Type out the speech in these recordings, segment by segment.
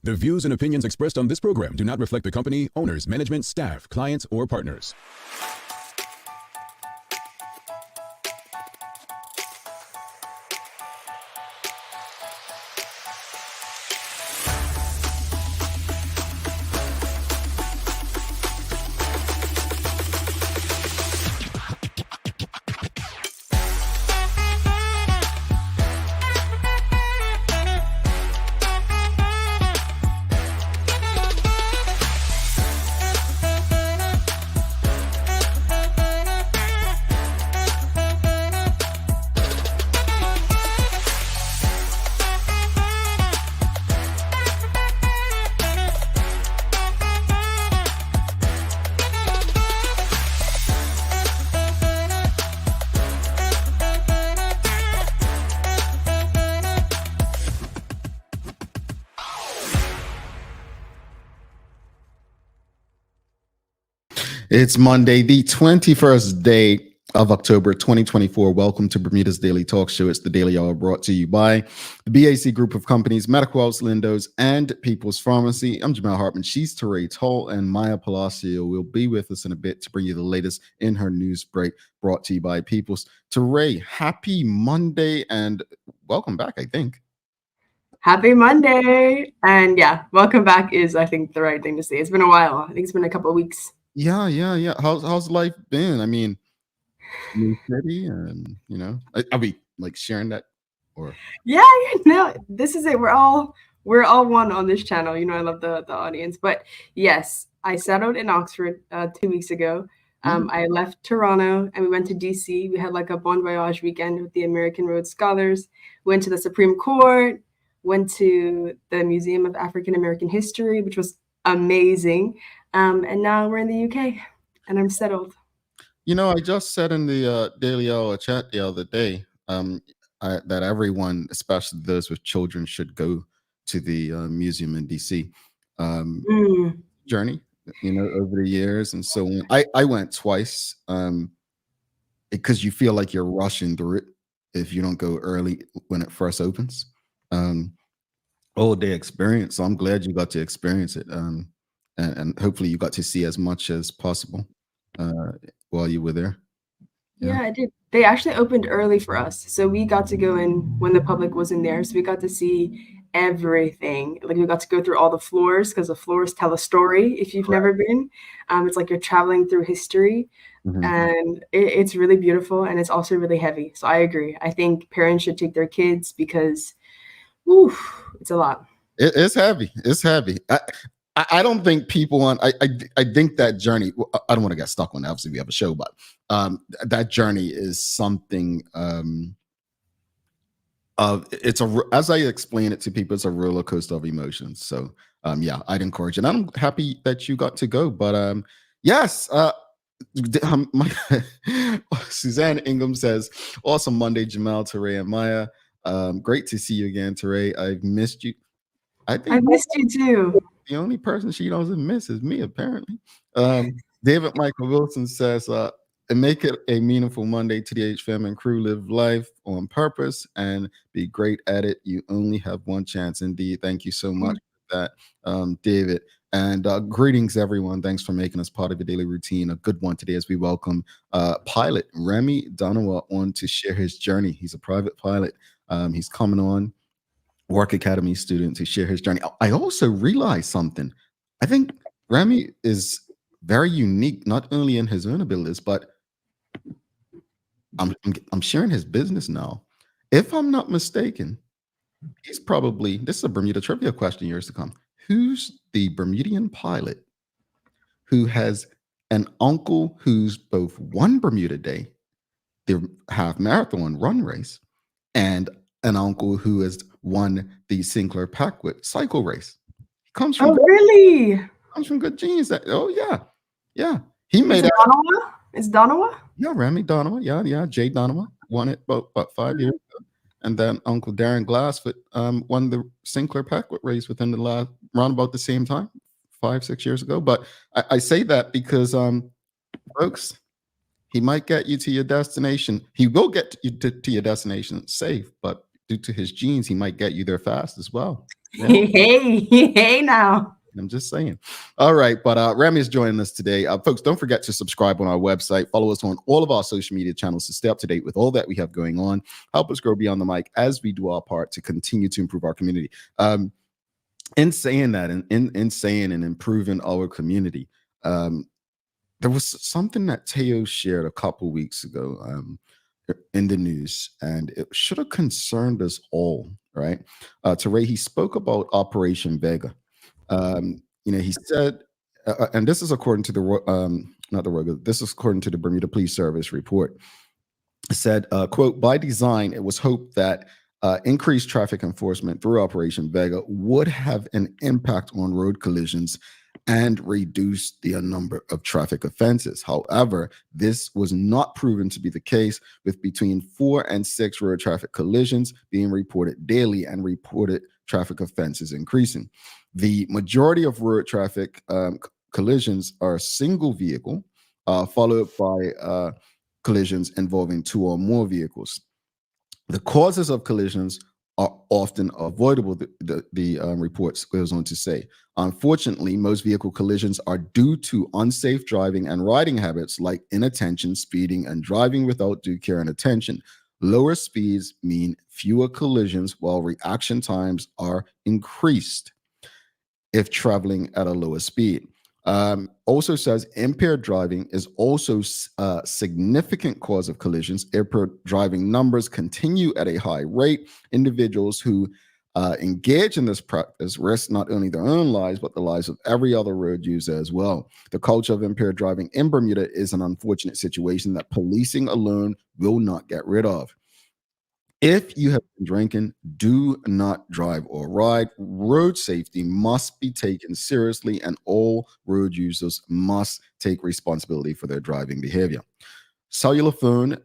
The views and opinions expressed on this program do not reflect the company, owners, management, staff, clients, or partners. It's Monday, the 21st day of October 2024. Welcome to Bermuda's Daily Talk Show. It's the Daily Hour brought to you by the BAC Group of Companies, Medical House Lindos, and People's Pharmacy. I'm Jamal Hartman. She's Teray Toll, and Maya Palacio will be with us in a bit to bring you the latest in her news break brought to you by People's. Teray, happy Monday and welcome back, I think. Happy Monday. And yeah, welcome back is, I think, the right thing to say. It's been a while. I think it's been a couple of weeks. Yeah. How's life been? I mean, new city, and I'll be like sharing that, or no, this is it. We're all one on this channel. I love the audience. But yes, I settled in Oxford 2 weeks ago. I left Toronto and we went to DC. We had like a Bon Voyage weekend with the American Rhodes Scholars. Went to the Supreme Court. Went to the Museum of African American History, which was amazing. And now we're in the UK and I'm settled. I just said in the Daily Hour chat the other day that everyone, especially those with children, should go to the museum in DC. Journey, over the years and so on. I went twice because you feel like you're rushing through it if you don't go early when it first opens. All day experience. So I'm glad you got to experience it. And hopefully you got to see as much as possible while you were there. Yeah, I did. They actually opened early for us. So we got to go in when the public wasn't there. So we got to see everything. Like we got to go through all the floors because the floors tell a story if you've never been. It's like you're traveling through history. And it's really beautiful and it's also really heavy. So I agree. I think parents should take their kids because it's a lot. It's heavy. It's heavy. I don't think people want. I think that journey. I don't want to get stuck on that. Obviously, we have a show, but that journey is something. As I explain it to people, it's a roller coaster of emotions. So yeah, I'd encourage it. And I'm happy that you got to go. But yes. Suzanne Ingham says, "Awesome Monday, Jamal, Teray, and Maya. Great to see you again, Teray. I've missed you. I missed you too." The only person she doesn't miss is me, apparently. David Michael Wilson says, and make it a meaningful Monday to the HFM and crew. Live life on purpose and be great at it. You only have one chance. Indeed. Thank you so much for that, David. And greetings, everyone. Thanks for making us part of your daily routine. A good one today as we welcome pilot Remy Donawa on to share his journey. He's a private pilot. He's coming on. Work Academy student to share his journey. I also realized something. I think Remy is very unique, not only in his own abilities, but I'm sharing his business now. If I'm not mistaken, he's probably, this is a Bermuda trivia question years to come. Who's the Bermudian pilot who has an uncle who's both won Bermuda Day, the half marathon run race, and an uncle who has won the Sinclair Packwood cycle race? He comes from comes from good genes. Yeah. He made it. It's Donawa? Yeah, Remy Donawa. Yeah. Jay Donawa won it about 5 years ago. And then Uncle Darren Glassfoot won the Sinclair Packwood race within the last round about the same time, 5-6 years ago. But I say that because folks, he might get you to your destination. He will get you to your destination safe, but due to his genes, he might get you there fast as well. Yeah. Hey now. I'm just saying. All right, but Remy is joining us today. Folks, don't forget to subscribe on our website. Follow us on all of our social media channels to stay up to date with all that we have going on. Help us grow beyond the mic as we do our part to continue to improve our community. In saying that, and in saying and improving our community, there was something that Teo shared a couple weeks ago in the news, and it should have concerned us all, right? Teray, he spoke about Operation Vega. He said, and this is according to this is according to the Bermuda Police Service report. It said, quote, by design, it was hoped that increased traffic enforcement through Operation Vega would have an impact on road collisions and reduce the number of traffic offenses. However, this was not proven to be the case, with between 4 and 6 road traffic collisions being reported daily and reported traffic offenses increasing. The majority of road traffic collisions are single vehicle, followed by collisions involving 2 or more vehicles. The causes of collisions are often avoidable, the reports goes on to say. Unfortunately, most vehicle collisions are due to unsafe driving and riding habits like inattention, speeding, and driving without due care and attention. Lower speeds mean fewer collisions, while reaction times are increased if traveling at a lower speed. Also says impaired driving is also a significant cause of collisions. Impaired driving numbers continue at a high rate. Individuals who engage in this practice risk not only their own lives, but the lives of every other road user as well. The culture of impaired driving in Bermuda is an unfortunate situation that policing alone will not get rid of. If you have been drinking, do not drive or ride. Road safety must be taken seriously, and all road users must take responsibility for their driving behavior. Cellular phone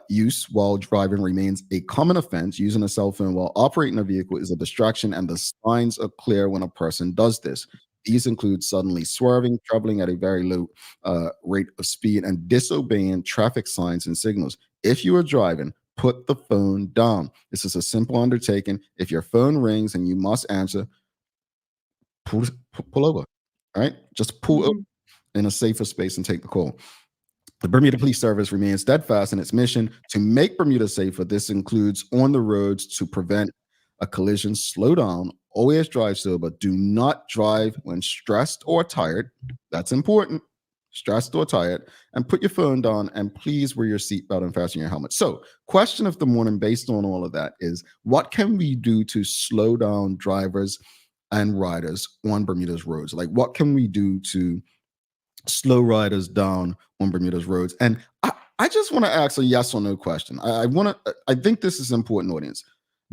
use while driving remains a common offense. Using a cell phone while operating a vehicle is a distraction, and the signs are clear when a person does this. These include suddenly swerving, traveling at a very low rate of speed, and disobeying traffic signs and signals. If you are driving, put the phone down. This is a simple undertaking. If your phone rings and you must answer, pull over. All right? Just pull over in a safer space and take the call. The Bermuda Police Service remains steadfast in its mission to make Bermuda safer. This includes on the roads to prevent a collision. Slow down, always drive sober. Do not drive when stressed or tired. That's important. Stressed or tired, and put your phone down, and please wear your seatbelt and fasten your helmet. So, question of the morning based on all of that is, what can we do to slow down drivers and riders on Bermuda's roads? Like, what can we do to slow riders down on Bermuda's roads? And I just want to ask a yes or no question. I think this is important, audience.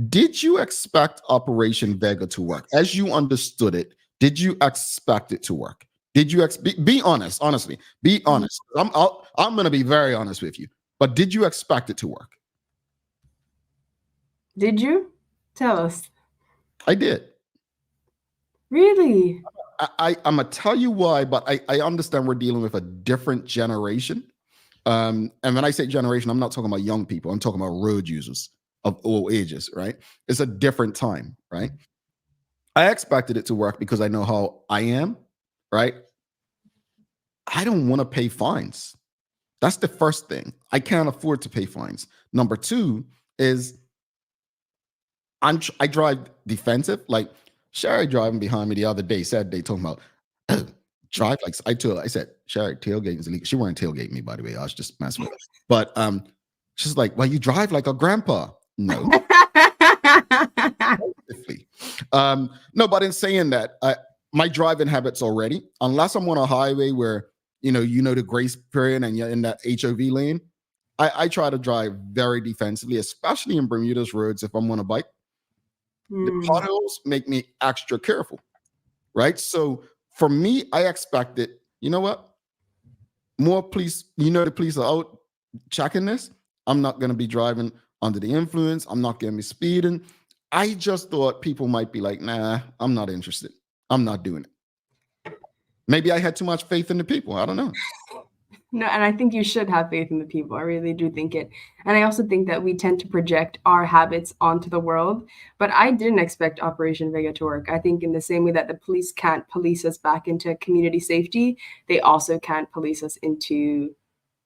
Did you expect Operation Vega to work? As you understood it, did you expect it to work? Did you be honest? Honestly, be honest. I'm going to be very honest with you. But did you expect it to work? Did you? Tell us. I did. Really? I'm gonna tell you why, but I understand we're dealing with a different generation. And when I say generation, I'm not talking about young people. I'm talking about road users of all ages. Right? It's a different time. Right? I expected it to work because I know how I am. Right? I don't want to pay fines. That's the first thing. I can't afford to pay fines. Number 2 is I drive defensive. Like Sherry driving behind me the other day, Saturday, talking about drive like I said, Sherry, tailgating is illegal. She weren't tailgating me, by the way. I was just messing with her. But she's like, well, you drive like a grandpa. No. No, but in saying that, my driving habits already, unless I'm on a highway where you know the grace period and you're in that HOV lane, I try to drive very defensively, especially in Bermuda's roads if I'm on a bike. The potholes make me extra careful, right? So for me, I expected, you know what? More police, the police are out checking this. I'm not going to be driving under the influence. I'm not going to be speeding. I just thought people might be like, nah, I'm not interested. I'm not doing it. Maybe I had too much faith in the people. I don't know. No, and I think you should have faith in the people. I really do think it. And I also think that we tend to project our habits onto the world. But I didn't expect Operation Vega to work. I think in the same way that the police can't police us back into community safety, they also can't police us into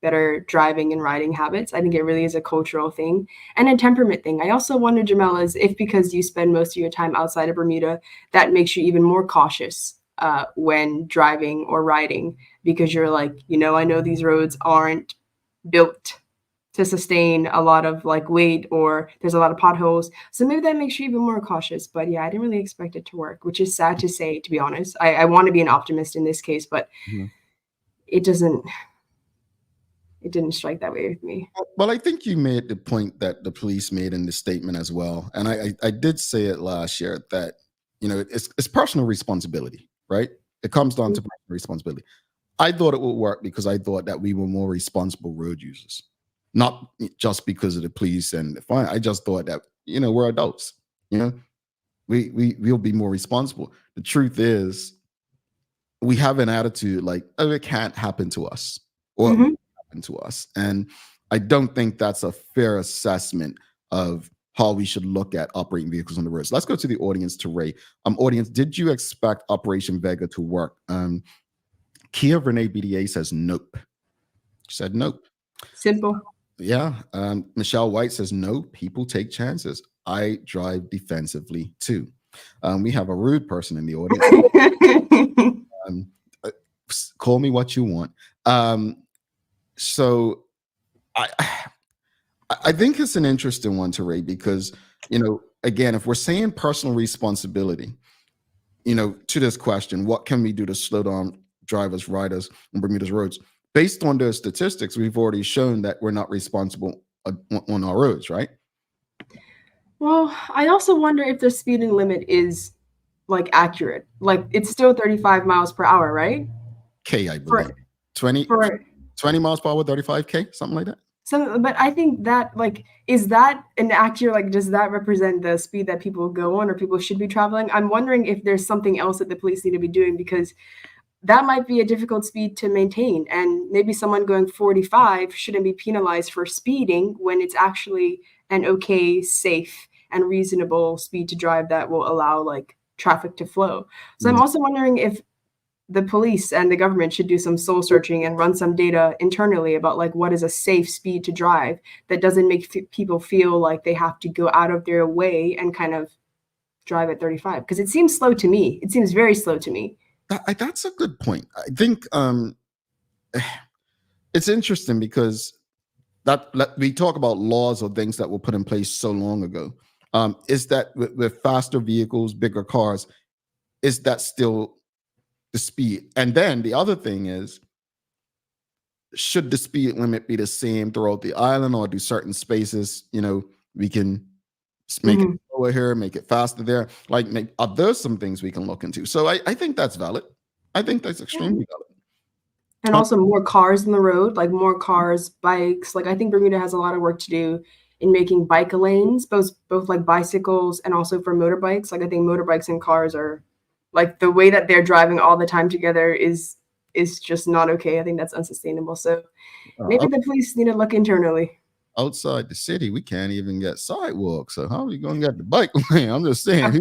better driving and riding habits. I think it really is a cultural thing and a temperament thing. I also wonder, Jamel, is if because you spend most of your time outside of Bermuda, that makes you even more cautious when driving or riding, because you're like, I know these roads aren't built to sustain a lot of like weight, or there's a lot of potholes. So maybe that makes you even more cautious. But yeah, I didn't really expect it to work, which is sad to say, to be honest. I want to be an optimist in this case, but it doesn't. It didn't strike that way with me. Well, I think you made the point that the police made in the statement as well. And I did say it last year that, it's personal responsibility, right? It comes down to personal responsibility. I thought it would work because I thought that we were more responsible road users, not just because of the police and the fine. I just thought that, we're adults, we'll be more responsible. The truth is we have an attitude like, oh, it can't happen to us, or to us. And I don't think that's a fair assessment of how we should look at operating vehicles on the roads. Let's go to the audience, to Ray. Audience, did you expect Operation Vega to work? Kia Renee BDA says nope. She said nope. Simple. Yeah. Michelle White says no, people take chances. I drive defensively too. We have a rude person in the audience. Call me what you want. So I think it's an interesting one, to Ray, because, again, if we're saying personal responsibility, to this question, what can we do to slow down drivers, riders on Bermuda's roads? Based on those statistics, we've already shown that we're not responsible on our roads, right? Well, I also wonder if the speeding limit is like accurate. Like it's still 35 miles per hour, right? I believe. 20 miles per hour, 35K, something like that. So, but I think that, like, is that an accurate, like, does that represent the speed that people go on or people should be traveling? I'm wondering if there's something else that the police need to be doing, because that might be a difficult speed to maintain. And maybe someone going 45 shouldn't be penalized for speeding when it's actually an okay, safe, and reasonable speed to drive that will allow, like, traffic to flow. So I'm also wondering if the police and the government should do some soul searching and run some data internally about like what is a safe speed to drive that doesn't make people feel like they have to go out of their way and kind of drive at 35, because it seems slow to me. It seems very slow to me. That's a good point. I think it's interesting because that we talk about laws or things that were put in place so long ago. Is that with faster vehicles, bigger cars, is that still the speed? And then the other thing is, should the speed limit be the same throughout the island, or do certain spaces, we can make it slower here, make it faster there? Like, there's some things we can look into. So I think that's valid. I think that's extremely valid. And also more cars on the road, like more cars, bikes. Like I think Bermuda has a lot of work to do in making bike lanes, both like bicycles and also for motorbikes. Like I think motorbikes and cars are, like, the way that they're driving all the time together is just not okay. I think that's unsustainable. So maybe the police need to look internally. Outside the city, we can't even get sidewalks. So how are we going to get the bike lane? I'm just saying.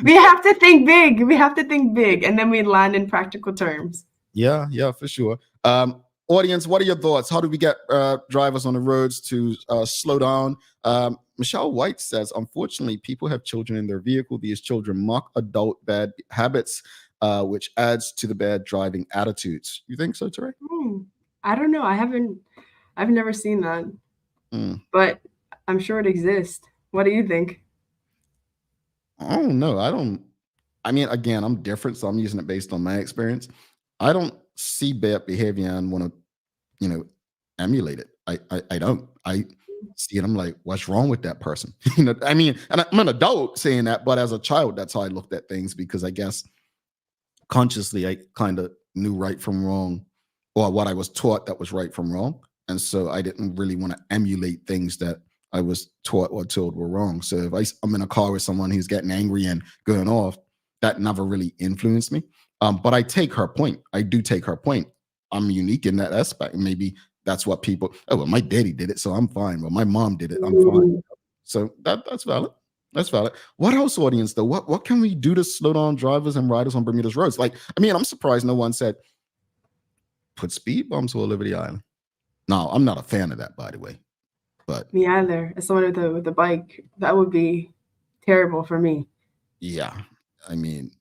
We have to think big. We have to think big, and then we land in practical terms. Yeah, for sure. Audience, what are your thoughts? How do we get drivers on the roads to slow down? Michelle White says, unfortunately, people have children in their vehicle. These children mock adult bad habits, which adds to the bad driving attitudes. You think so, Teray? I don't know. I've never seen that, but I'm sure it exists. What do you think? I don't know. I mean, again, I'm different, so I'm using it based on my experience. I don't see bad behavior and want to, emulate it. I don't. I see it. I'm like, what's wrong with that person? I mean, and I'm an adult saying that, but as a child, that's how I looked at things, because I guess consciously I kind of knew right from wrong, or what I was taught that was right from wrong. And so I didn't really want to emulate things that I was taught or told were wrong. So if I'm in a car with someone who's getting angry and going off, that never really influenced me. But I take her point. I do take her point. I'm unique in that aspect. Maybe that's what people, oh, well, my daddy did it, so I'm fine. Well, my mom did it, I'm fine. So that's valid. That's valid. What else, audience, though? What can we do to slow down drivers and riders on Bermuda's roads? Like, I mean, I'm surprised no one said put speed bumps all over the island. No, I'm not a fan of that, by the way. But me either. As someone with a bike, that would be terrible for me. yeah, I mean,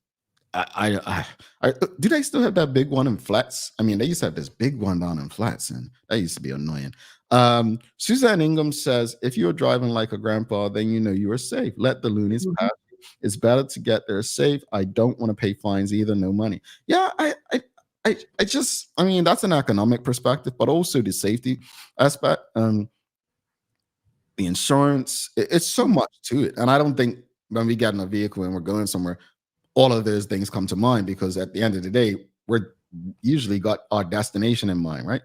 I do they still have that big one in Flats? I mean, they used to have this big one down in Flats, and that used to be annoying. Suzanne Ingham says, if you're driving like a grandpa, then you know you are safe. Let the loonies pass. It's better to get there safe. I don't want to pay fines either. No money. Yeah, I just, I mean, that's an economic perspective, but also the safety aspect. The insurance, it's so much to it. And I don't think when we get in a vehicle and we're going somewhere, all of those things come to mind, because at the end of the day, we're usually got our destination in mind, right?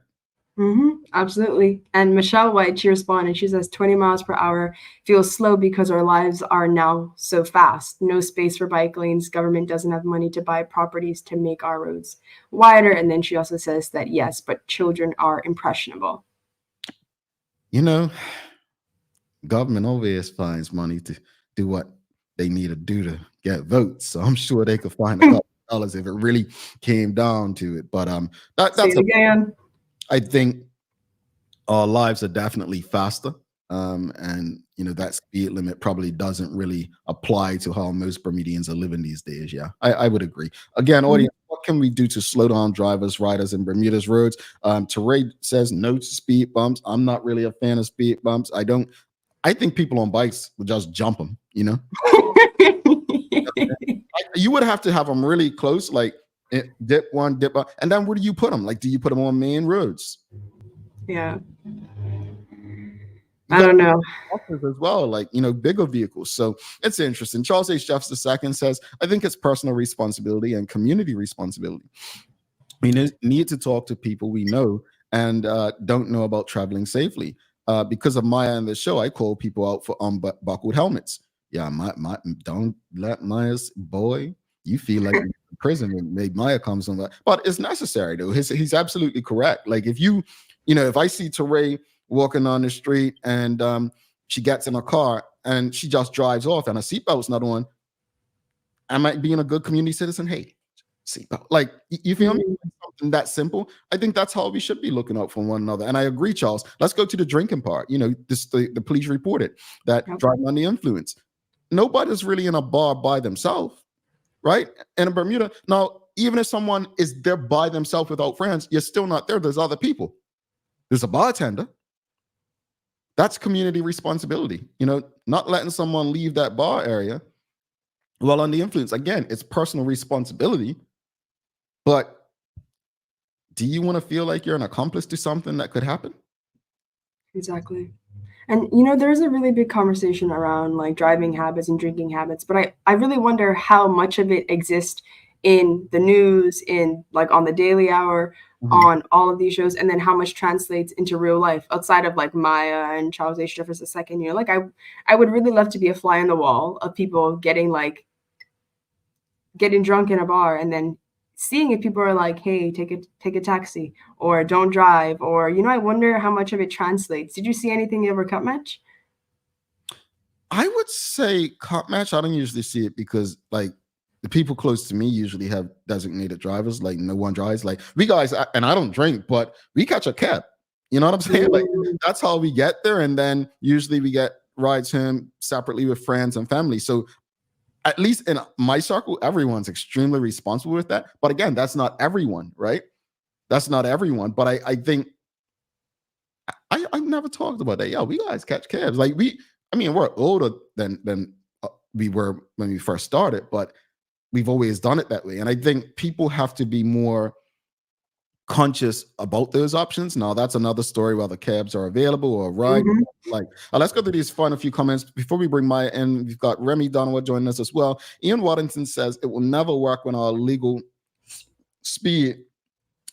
Absolutely. And Michelle White, she responded, she says 20 miles per hour feels slow because our lives are now so fast. No space for bike lanes. Government doesn't have money to buy properties to make our roads wider. And then she also says that, yes, but children are impressionable. You know, government always finds money to do what they need to do to get votes. So I'm sure they could find a couple of dollars if it really came down to it. But that's again. I think our lives are definitely faster. And you know, that speed limit probably doesn't really apply to how most Bermudians are living these days. Yeah, I would agree. Again, audience, what can we do to slow down drivers, riders in Bermuda's roads? Teray says no to speed bumps. I'm not really a fan of speed bumps. I think people on bikes would just jump them, you know? You would have to have them really close, like dip one, dip up. And then where do you put them? Like, do you put them on main roads? Yeah. I don't know. As well, like, you know, bigger vehicles. So it's interesting. Charles H. Jeffs II says, I think it's personal responsibility and community responsibility. We need to talk to people we know and don't know about traveling safely. Because of Maya and the show, I call people out for unbuckled helmets. Yeah, my don't let Maya's boy. You feel like you're in prison when Maya comes on that, but it's necessary though. He's absolutely correct. Like if if I see Teray walking on the street and she gets in a car and she just drives off and her seatbelt's not on, I might be in a good community citizen. Hey, seatbelt. Like you feel me? Something that simple. I think that's how we should be looking out for one another. And I agree, Charles. Let's go to the drinking part. You know, the police reported that driving under the influence. Nobody's really in a bar by themselves, right? And in Bermuda, now, even if someone is there by themselves without friends, you're still not there. There's other people. There's a bartender. That's community responsibility. You know, not letting someone leave that bar area while under the influence. Again, it's personal responsibility. But do you want to feel like you're an accomplice to something that could happen? Exactly. And, you know, there's a really big conversation around like driving habits and drinking habits, but I really wonder how much of it exists in the news, in like on the Daily Hour, on all of these shows, and then how much translates into real life outside of like Maya and Charles H. Jeffers II. You know, like I would really love to be a fly on the wall of people getting drunk in a bar and then seeing if people are like, hey, take a taxi or don't drive, or, you know, I wonder how much of it translates. Did you see anything over Cup Match? I would say Cup Match. I don't usually see it because like the people close to me usually have designated drivers. Like no one drives. Like we guys, and I don't drink, but we catch a cab. You know what I'm saying? Like that's how we get there. And then usually we get rides home separately with friends and family. So at least in my circle, everyone's extremely responsible with that. But again, that's not everyone, right? That's not everyone. But I think I've never talked about that. Yeah, we guys catch cabs. Like we're older than we were when we first started, but we've always done it that way. And I think people have to be more conscious about those options. Now that's another story, whether cabs are available or ride. Like let's go to these final few comments before we bring Maya in. We've got Remy Donawa joining us as well. Ian Waddington says it will never work when our legal speed.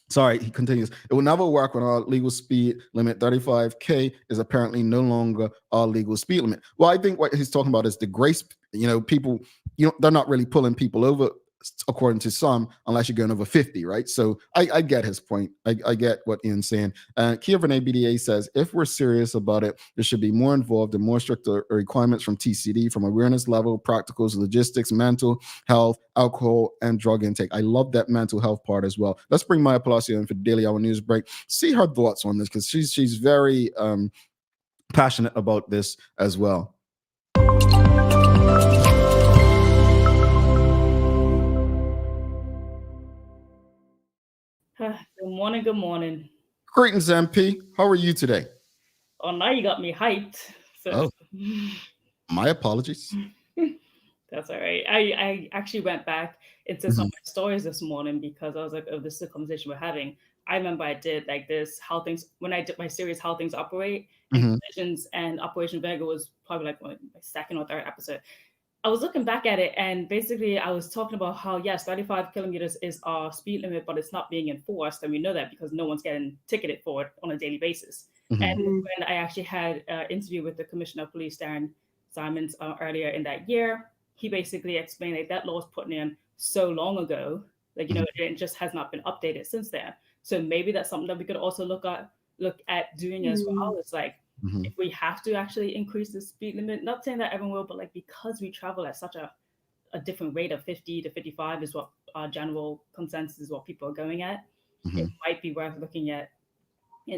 Sorry, he continues. It will never work when our legal speed limit 35K is apparently no longer our legal speed limit. Well, I think what he's talking about is the grace. You know, people, they're not really pulling people over according to some, unless you're going over 50, right? So I get his point. I get what Ian's saying. Kia Renee BDA says, if we're serious about it, there should be more involved and more strict requirements from TCD, from awareness level, practicals, logistics, mental health, alcohol, and drug intake. I love that mental health part as well. Let's bring Maya Palacio in for the Daily Hour News Break. See her thoughts on this, because she's very passionate about this as well. Good morning. Good morning. Greetings, MP. How are you today? Oh, now you got me hyped. So. Oh, my apologies. That's all right. I actually went back into some of my stories this morning because I was like, oh, this is a conversation we're having. I remember I did like this, when I did my series, How Things Operate, and Collisions and Operation Vega was probably like my second or third episode. I was looking back at it, and basically I was talking about how, yes, 35 kilometers is our speed limit, but it's not being enforced. And we know that because no one's getting ticketed for it on a daily basis. And when I actually had an interview with the Commissioner of Police, Darren Simons, earlier in that year, he basically explained that that law was put in so long ago, like, it just has not been updated since then. So maybe that's something that we could also look at doing as well. It's like, if we have to actually increase the speed limit, not saying that everyone will, but like because we travel at such a different rate of 50 to 55 is what our general consensus is what people are going at. It might be worth looking at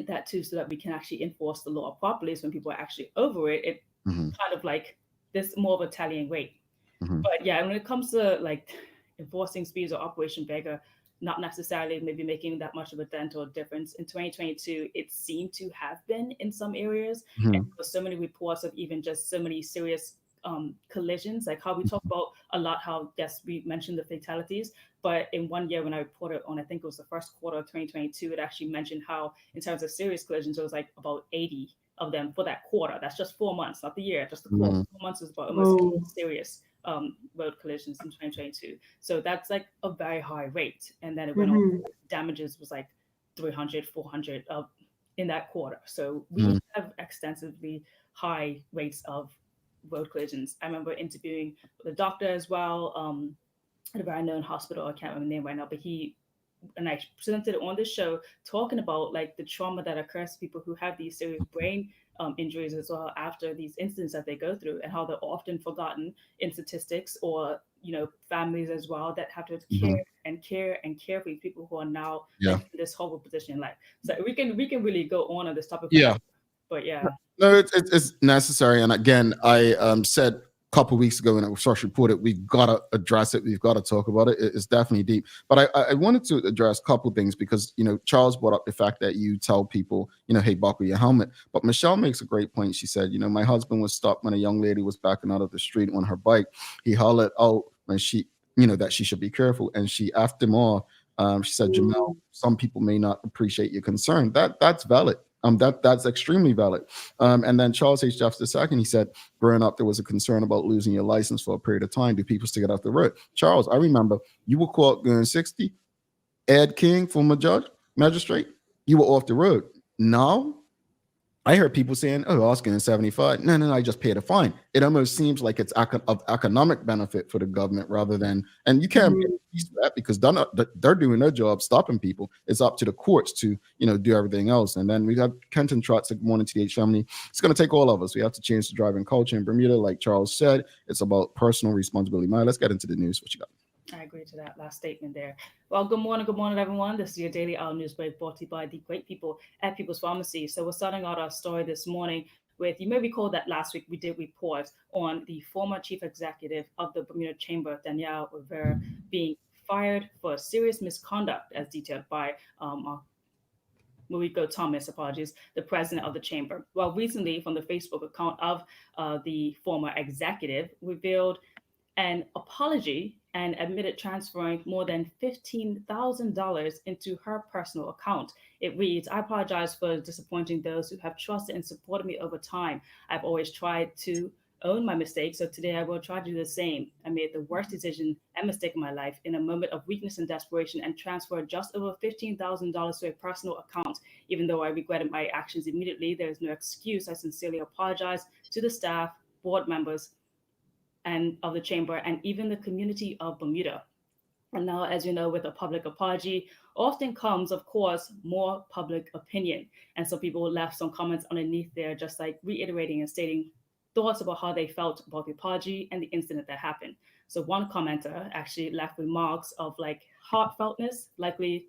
that too, so that we can actually enforce the law properly. So when people are actually over it, it kind of like there's more of a tallying rate. But yeah, when it comes to like enforcing speeds or Operation Vega, not necessarily maybe making that much of a dent or difference. In 2022, it seemed to have been in some areas. And there were so many reports of even just so many serious collisions, like how we talk about a lot, how, yes, we mentioned the fatalities, but in one year when I reported on, I think it was the first quarter of 2022, it actually mentioned how in terms of serious collisions, it was like about 80 of them for that quarter. That's just 4 months, not the year, just the quarter. 4 months was about almost serious road collisions in 2022. So that's like a very high rate. And then it went on, damages was like 300, 400 in that quarter. So we have extensively high rates of road collisions. I remember interviewing the doctor as well at a very known hospital. I can't remember the name right now, but I presented it on this show talking about like the trauma that occurs to people who have these serious brain injuries as well after these incidents that they go through, and how they're often forgotten in statistics, or families as well that have to care for these people who are now in this horrible position in life. So we can really go on this topic. But yeah. No, it's necessary. And again, I said a couple of weeks ago when it was first reported, we've got to address it. We've got to talk about it. It's definitely deep. But I wanted to address a couple of things because, Charles brought up the fact that you tell people, hey, buckle your helmet. But Michelle makes a great point. She said, my husband was stopped when a young lady was backing out of the street on her bike. He hollered out when she, that she should be careful. And she effed him off. She said, Jamel, some people may not appreciate your concern. That's valid. That's extremely valid. And then Charles H. Jeffs II, he said, growing up, there was a concern about losing your license for a period of time. Do people still get off the road? Charles, I remember you were caught going 60. Ed King, former magistrate, you were off the road. Now, I heard people saying, oh, I was getting 75. No, I just paid a fine. It almost seems like it's of economic benefit for the government rather than, and you can't be pleased with that because they're doing their job stopping people. It's up to the courts to, do everything else. And then we got Kenton Trotz, good morning to the H family. It's going to take all of us. We have to change the driving culture in Bermuda. Like Charles said, it's about personal responsibility. Maya, let's get into the news. What you got? I agree to that last statement there. Well, good morning, everyone. This is your Daily Hour News Break brought to you by the great people at People's Pharmacy. So we're starting out our story this morning with, you may recall that last week we did report on the former chief executive of the Bermuda Chamber, Danielle Rivera, being fired for serious misconduct as detailed by Mariko Thomas, the president of the chamber. Well, recently from the Facebook account of the former executive revealed an apology and admitted transferring more than $15,000 into her personal account. It reads, I apologize for disappointing those who have trusted and supported me over time. I've always tried to own my mistakes, so today I will try to do the same. I made the worst decision and mistake of my life in a moment of weakness and desperation and transferred just over $15,000 to a personal account. Even though I regretted my actions immediately, there is no excuse. I sincerely apologize to the staff, board members, and of the chamber, and even the community of Bermuda. And now, as you know, with a public apology, often comes, of course, more public opinion. And so people left some comments underneath there, just like reiterating and stating thoughts about how they felt about the apology and the incident that happened. So one commenter actually left remarks of like heartfeltness, likely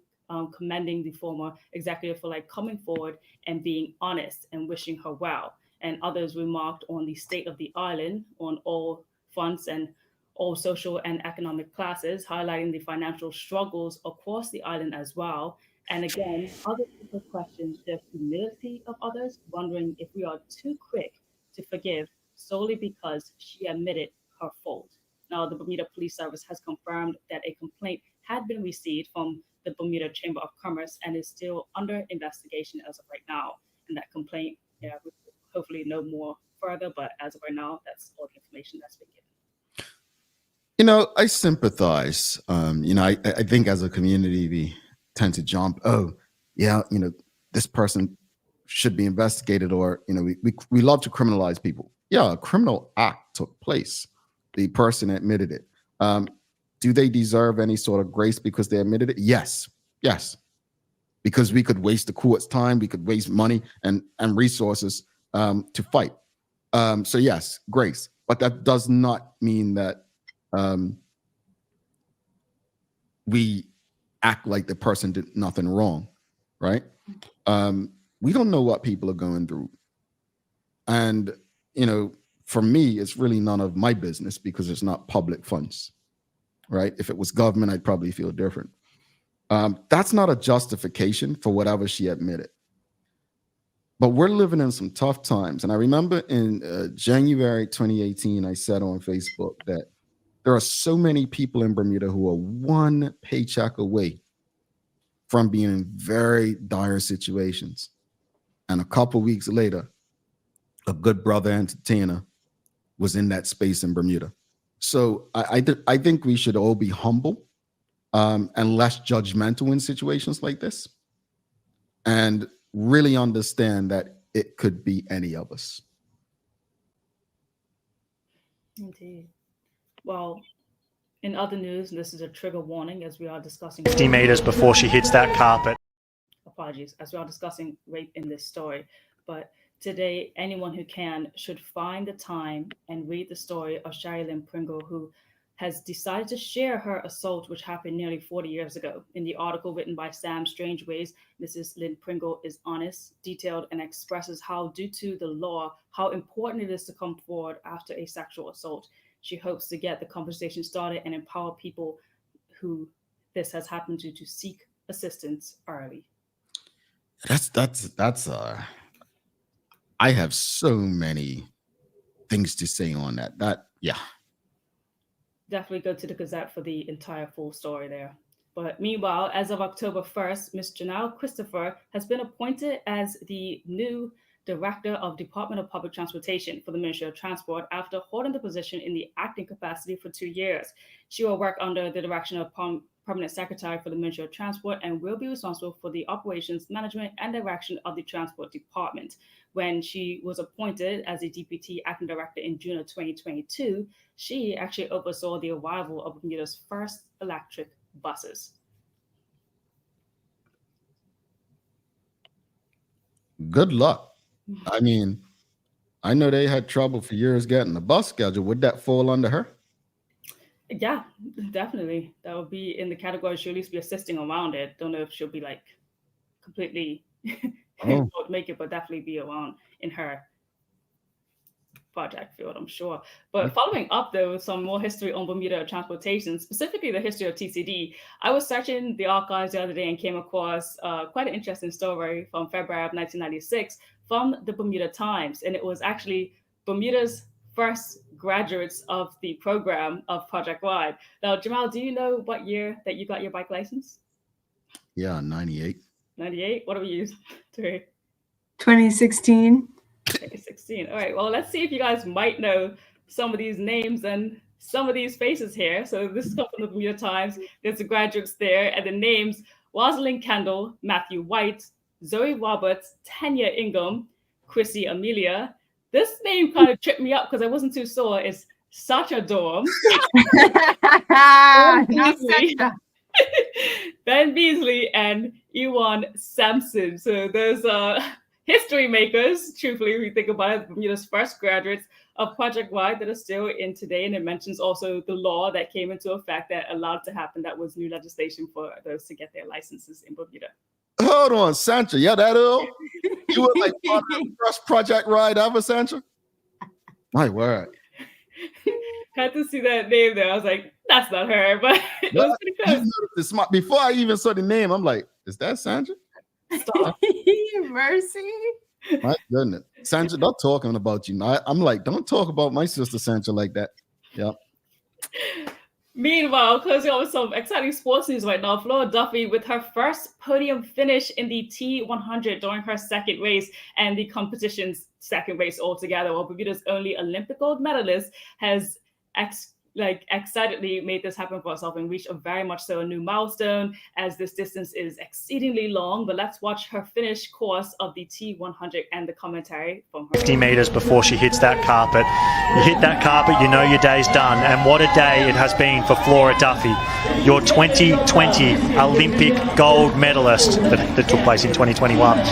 commending the former executive for like coming forward and being honest and wishing her well. And others remarked on the state of the island on all fronts and all social and economic classes, highlighting the financial struggles across the island as well. And again, other people questioned the humility of others, wondering if we are too quick to forgive solely because she admitted her fault. Now, the Bermuda Police Service has confirmed that a complaint had been received from the Bermuda Chamber of Commerce and is still under investigation as of right now. And that complaint, yeah, we hopefully know more further, but as of right now, that's all the information that's been given. I sympathize. I think as a community, we tend to jump, oh, yeah, this person should be investigated, or, we love to criminalize people. Yeah, a criminal act took place. The person admitted it. Do they deserve any sort of grace because they admitted it? Yes. Because we could waste the court's time, we could waste money and resources to fight. So yes, grace. But that does not mean that we act like the person did nothing wrong, right? We don't know what people are going through. And, for me, it's really none of my business because it's not public funds, right? If it was government, I'd probably feel different. That's not a justification for whatever she admitted. But we're living in some tough times. And I remember in January 2018, I said on Facebook that there are so many people in Bermuda who are one paycheck away from being in very dire situations. And a couple weeks later, a good brother entertainer was in that space in Bermuda. So I think we should all be humble and less judgmental in situations like this, and really understand that it could be any of us. Indeed. Well, in other news, this is a trigger warning as we are discussing 50 meters before she hits that carpet. Apologies, as we are discussing rape in this story. But today, anyone who can should find the time and read the story of Shari Lynn Pringle, who has decided to share her assault, which happened nearly 40 years ago. In the article written by Sam Strangeways, Mrs. Lynn Pringle is honest, detailed, and expresses how, due to the law, how important it is to come forward after a sexual assault. She hopes to get the conversation started and empower people who this has happened to seek assistance early. I have so many things to say on that. Yeah. Definitely go to the Gazette for the entire full story there. But meanwhile, as of October 1st, Ms. Janelle Christopher has been appointed as the new Director of Department of Public Transportation for the Ministry of Transport after holding the position in the acting capacity for 2 years. She will work under the direction of Permanent Secretary for the Ministry of Transport and will be responsible for the operations, management, and direction of the Transport Department. When she was appointed as a Deputy Acting Director in June of 2022, she actually oversaw the arrival of Bermuda's first electric buses. Good luck. I mean, I know they had trouble for years getting the bus schedule. Would that fall under her? Yeah, definitely. That would be in the category. She'll at least be assisting around it. Don't know if she'll be like completely make it, but definitely be around in her project field, I'm sure. But following up though with some more history on Bermuda transportation, specifically the history of TCD, I was searching the archives the other day and came across quite an interesting story from February of 1996 from the Bermuda Times. And it was actually Bermuda's first graduates of the program of Project Ride. Now, Jamal, do you know what year that you got your bike license? Yeah, 98. 98? What do we use? 2016. 2016. All right. Well, let's see if you guys might know some of these names and some of these faces here. So this is from the Bermuda Times. There's the graduates there, and the names: Rosalind Kendall, Matthew White, Zoe Roberts, Tanya Ingham, Chrissy Amelia. This name kind of tripped me up because I wasn't too sure. It's Sacha Dorm, Not Beasley. Sacha. Ben Beasley, and Ewan Sampson. So those history makers, truthfully, we think about it, Bermuda's first graduates of Project Y that are still in today. And it mentions also the law that came into effect that allowed to happen. That was new legislation for those to get their licenses in Bermuda. Hold on, Sancha. Yeah, that old. You were like part of the first Project Ride ever, Sancha? My word. Had to see that name there. I was like, that's not her, but it was pretty close. Before I even saw the name, I'm like, is that Sancha? Stop. Mercy. My goodness. Sancha, not talking about you. I'm like, don't talk about my sister Sancha like that. Yeah. Meanwhile, closing on with some exciting sports news right now, Flora Duffy with her first podium finish in the T100 during her second race and the competition's second race altogether. While Bermuda's only Olympic gold medalist has excitedly made this happen for herself and reached a very much so a new milestone, as this distance is exceedingly long. But let's watch her finish course of the T100 and the commentary from her. 50 metres before she hits that carpet. You hit that carpet, you know your day's done. And what a day it has been for Flora Duffy, your 2020 Olympic gold medalist that took place in 2021.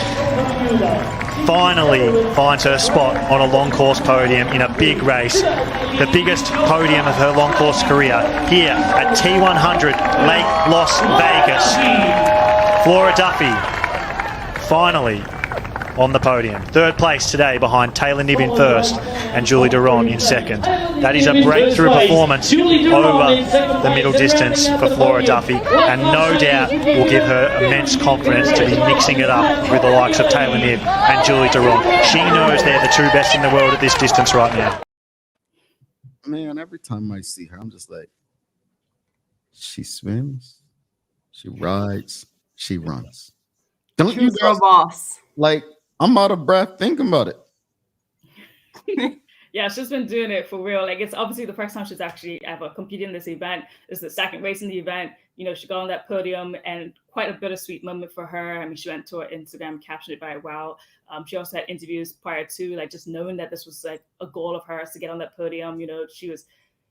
Finally finds her spot on a long course podium in a big race, the biggest podium of her long course career, here at T100 Lake Las Vegas. Flora Duffy finally on the podium. Third place today behind Taylor Knibb in first and Julie Duron in second. That is a breakthrough performance over the middle distance for Flora Duffy, and no doubt will give her immense confidence to be mixing it up with the likes of Taylor Knibb and Julie Duron. She knows they're the two best in the world at this distance right now. Man, every time I see her, I'm just like, she swims, she rides, she runs. Don't you Girl boss. like, I'm out of breath thinking about it. Yeah, she's been doing it for real. Like, it's obviously the first time she's actually ever competed in this event. It's the second race in the event. You know, she got on that podium, and quite a bittersweet moment for her. I mean, she went to her Instagram, captioned it very well. She also had interviews prior to, like, just knowing that this was like a goal of hers to get on that podium. You know, she was,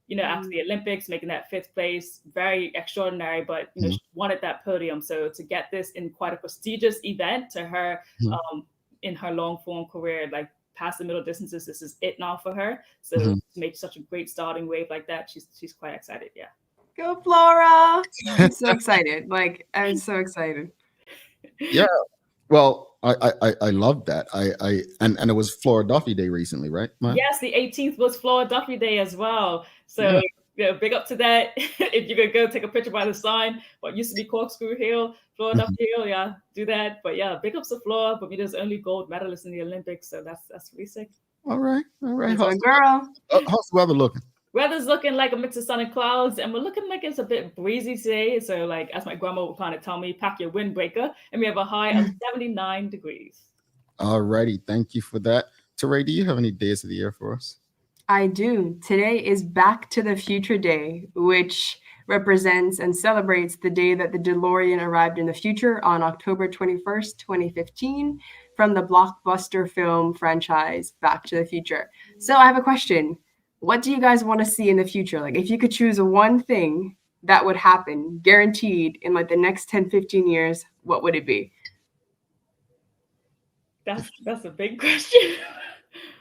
you know, after the Olympics, making that fifth place, very extraordinary, but, you know, she wanted that podium. So to get this in quite a prestigious event to her in her long form career, like, past the middle distances, this is it now for her. So to make such a great starting wave like that, she's quite excited. Yeah. Go Flora. I'm so excited. Like, I'm so excited. Yeah. Well, I love that. And it was Flora Duffy Day recently, right, Maya? Yes, the 18th was Flora Duffy Day as well. So yeah, big up to that. If you could go take a picture by the sign, what used to be Corkscrew Hill, Flora Duffy Hill, yeah, do that. But yeah, big ups to Flora. Bermuda's only gold medalist in the Olympics, so that's really sick. All right. How's girl? How's the weather looking? Weather's looking like a mix of sun and clouds, and we're looking like it's a bit breezy today. So, like, as my grandma would kind of tell me, pack your windbreaker, and we have a high of 79 degrees. All righty. Thank you for that. Teray, do you have any days of the year for us? I do. Today is Back to the Future Day, which represents and celebrates the day that the DeLorean arrived in the future on October 21st, 2015, from the blockbuster film franchise Back to the Future. So I have a question. What do you guys want to see in the future? Like, if you could choose one thing that would happen, guaranteed, in like the next 10, 15 years, what would it be? That's a big question.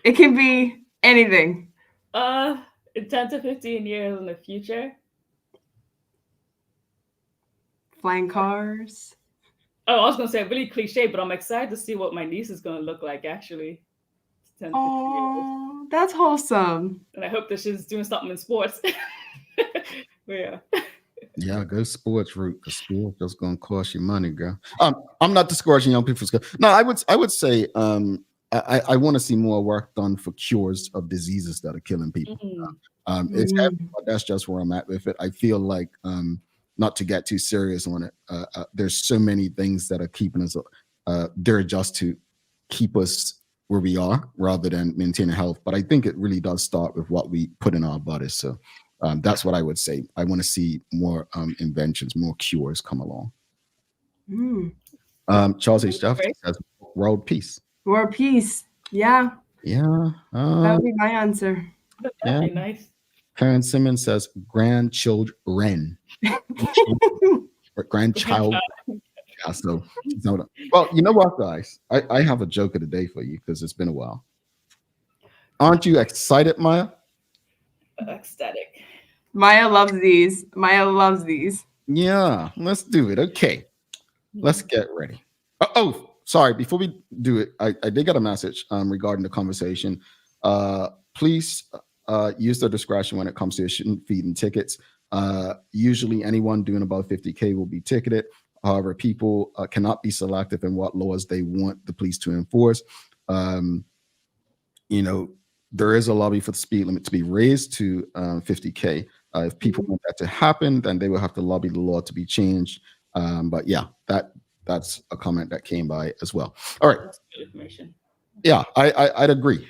It can be anything. In 10 to 15 years in the future. Flying cars. Oh, I was gonna say really cliche, but I'm excited to see what my niece is gonna look like actually. 10 to 15 years. Oh, that's wholesome. And I hope that she's doing something in sports. Yeah. Yeah, go sports route, because school just gonna cost you money, girl. I'm not discouraging young people from school. No, I would say I want to see more work done for cures of diseases that are killing people. It's heavy, but that's just where I'm at with it. I feel like not to get too serious on it. There's so many things that are keeping us there just to keep us where we are rather than maintaining health. But I think it really does start with what we put in our bodies. So that's what I would say. I want to see more inventions, more cures come along. Charles H. Jefferson says world peace. World peace. Yeah. Yeah. That would be my answer. That'd be nice. Karen Simmons says grandchildren. Or grandchild. Yeah, so, well, you know what, guys? I have a joke of the day for you because it's been a while. Aren't you excited, Maya? Ecstatic. Maya loves these. Maya loves these. Yeah, let's do it. Okay, let's get ready. Oh, sorry. Before we do it, I did get a message regarding the conversation. Please use their discretion when it comes to shooting feeding tickets. Usually anyone doing above 50K will be ticketed. However, people cannot be selective in what laws they want the police to enforce. You know, there is a lobby for the speed limit to be raised to 50K. If people want that to happen, then they will have to lobby the law to be changed. But yeah, that's a comment that came by as well. All right. That's good information. Yeah, I'd agree.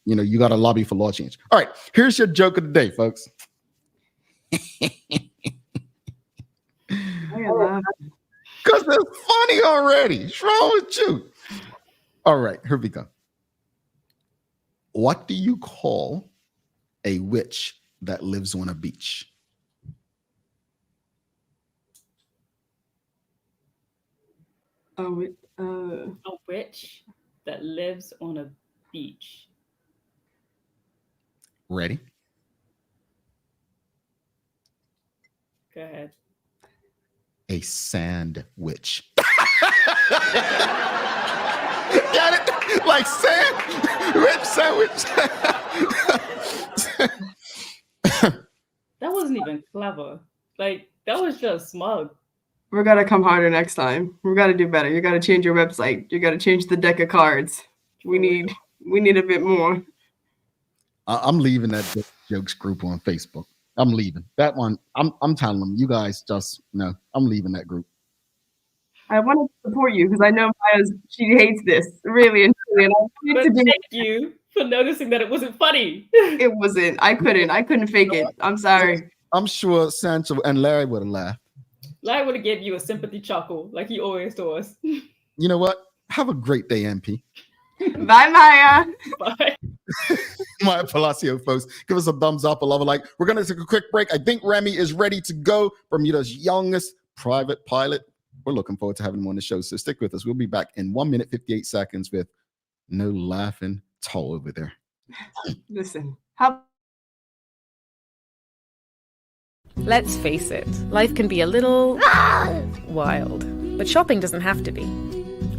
You know, you got to lobby for law change. All right, here's your joke of the day, folks. Because it's funny already. What's wrong with you? All right, here we go. What do you call a witch that lives on a beach? A witch that lives on a beach. Ready? Go ahead. A sand witch. Got it? Like sand? Witch sandwich. That wasn't even clever. Like, that was just smug. We're gonna come harder next time. We gotta do better. You gotta change your website. You gotta change the deck of cards. We need a bit more. I'm leaving that jokes group on Facebook. I'm leaving that one. I'm telling them, you guys just no. I'm leaving that group. I want to support you because I know she hates this really and truly. And I But thank you for noticing that it wasn't funny. It wasn't. I couldn't fake it. I'm sorry. I'm sure Sancho and Larry would have laughed. Larry would have given you a sympathy chuckle like he always does. You know what? Have a great day, MP. Bye, Maya. Bye. Maya Palacio, folks. Give us a thumbs up, a love, a like. We're going to take a quick break. I think Remy is ready to go. Bermuda's youngest private pilot. We're looking forward to having him on the show, so stick with us. We'll be back in 1 minute, 58 seconds with no laughing Toll over there. Listen, Let's face it, life can be a little wild, but shopping doesn't have to be.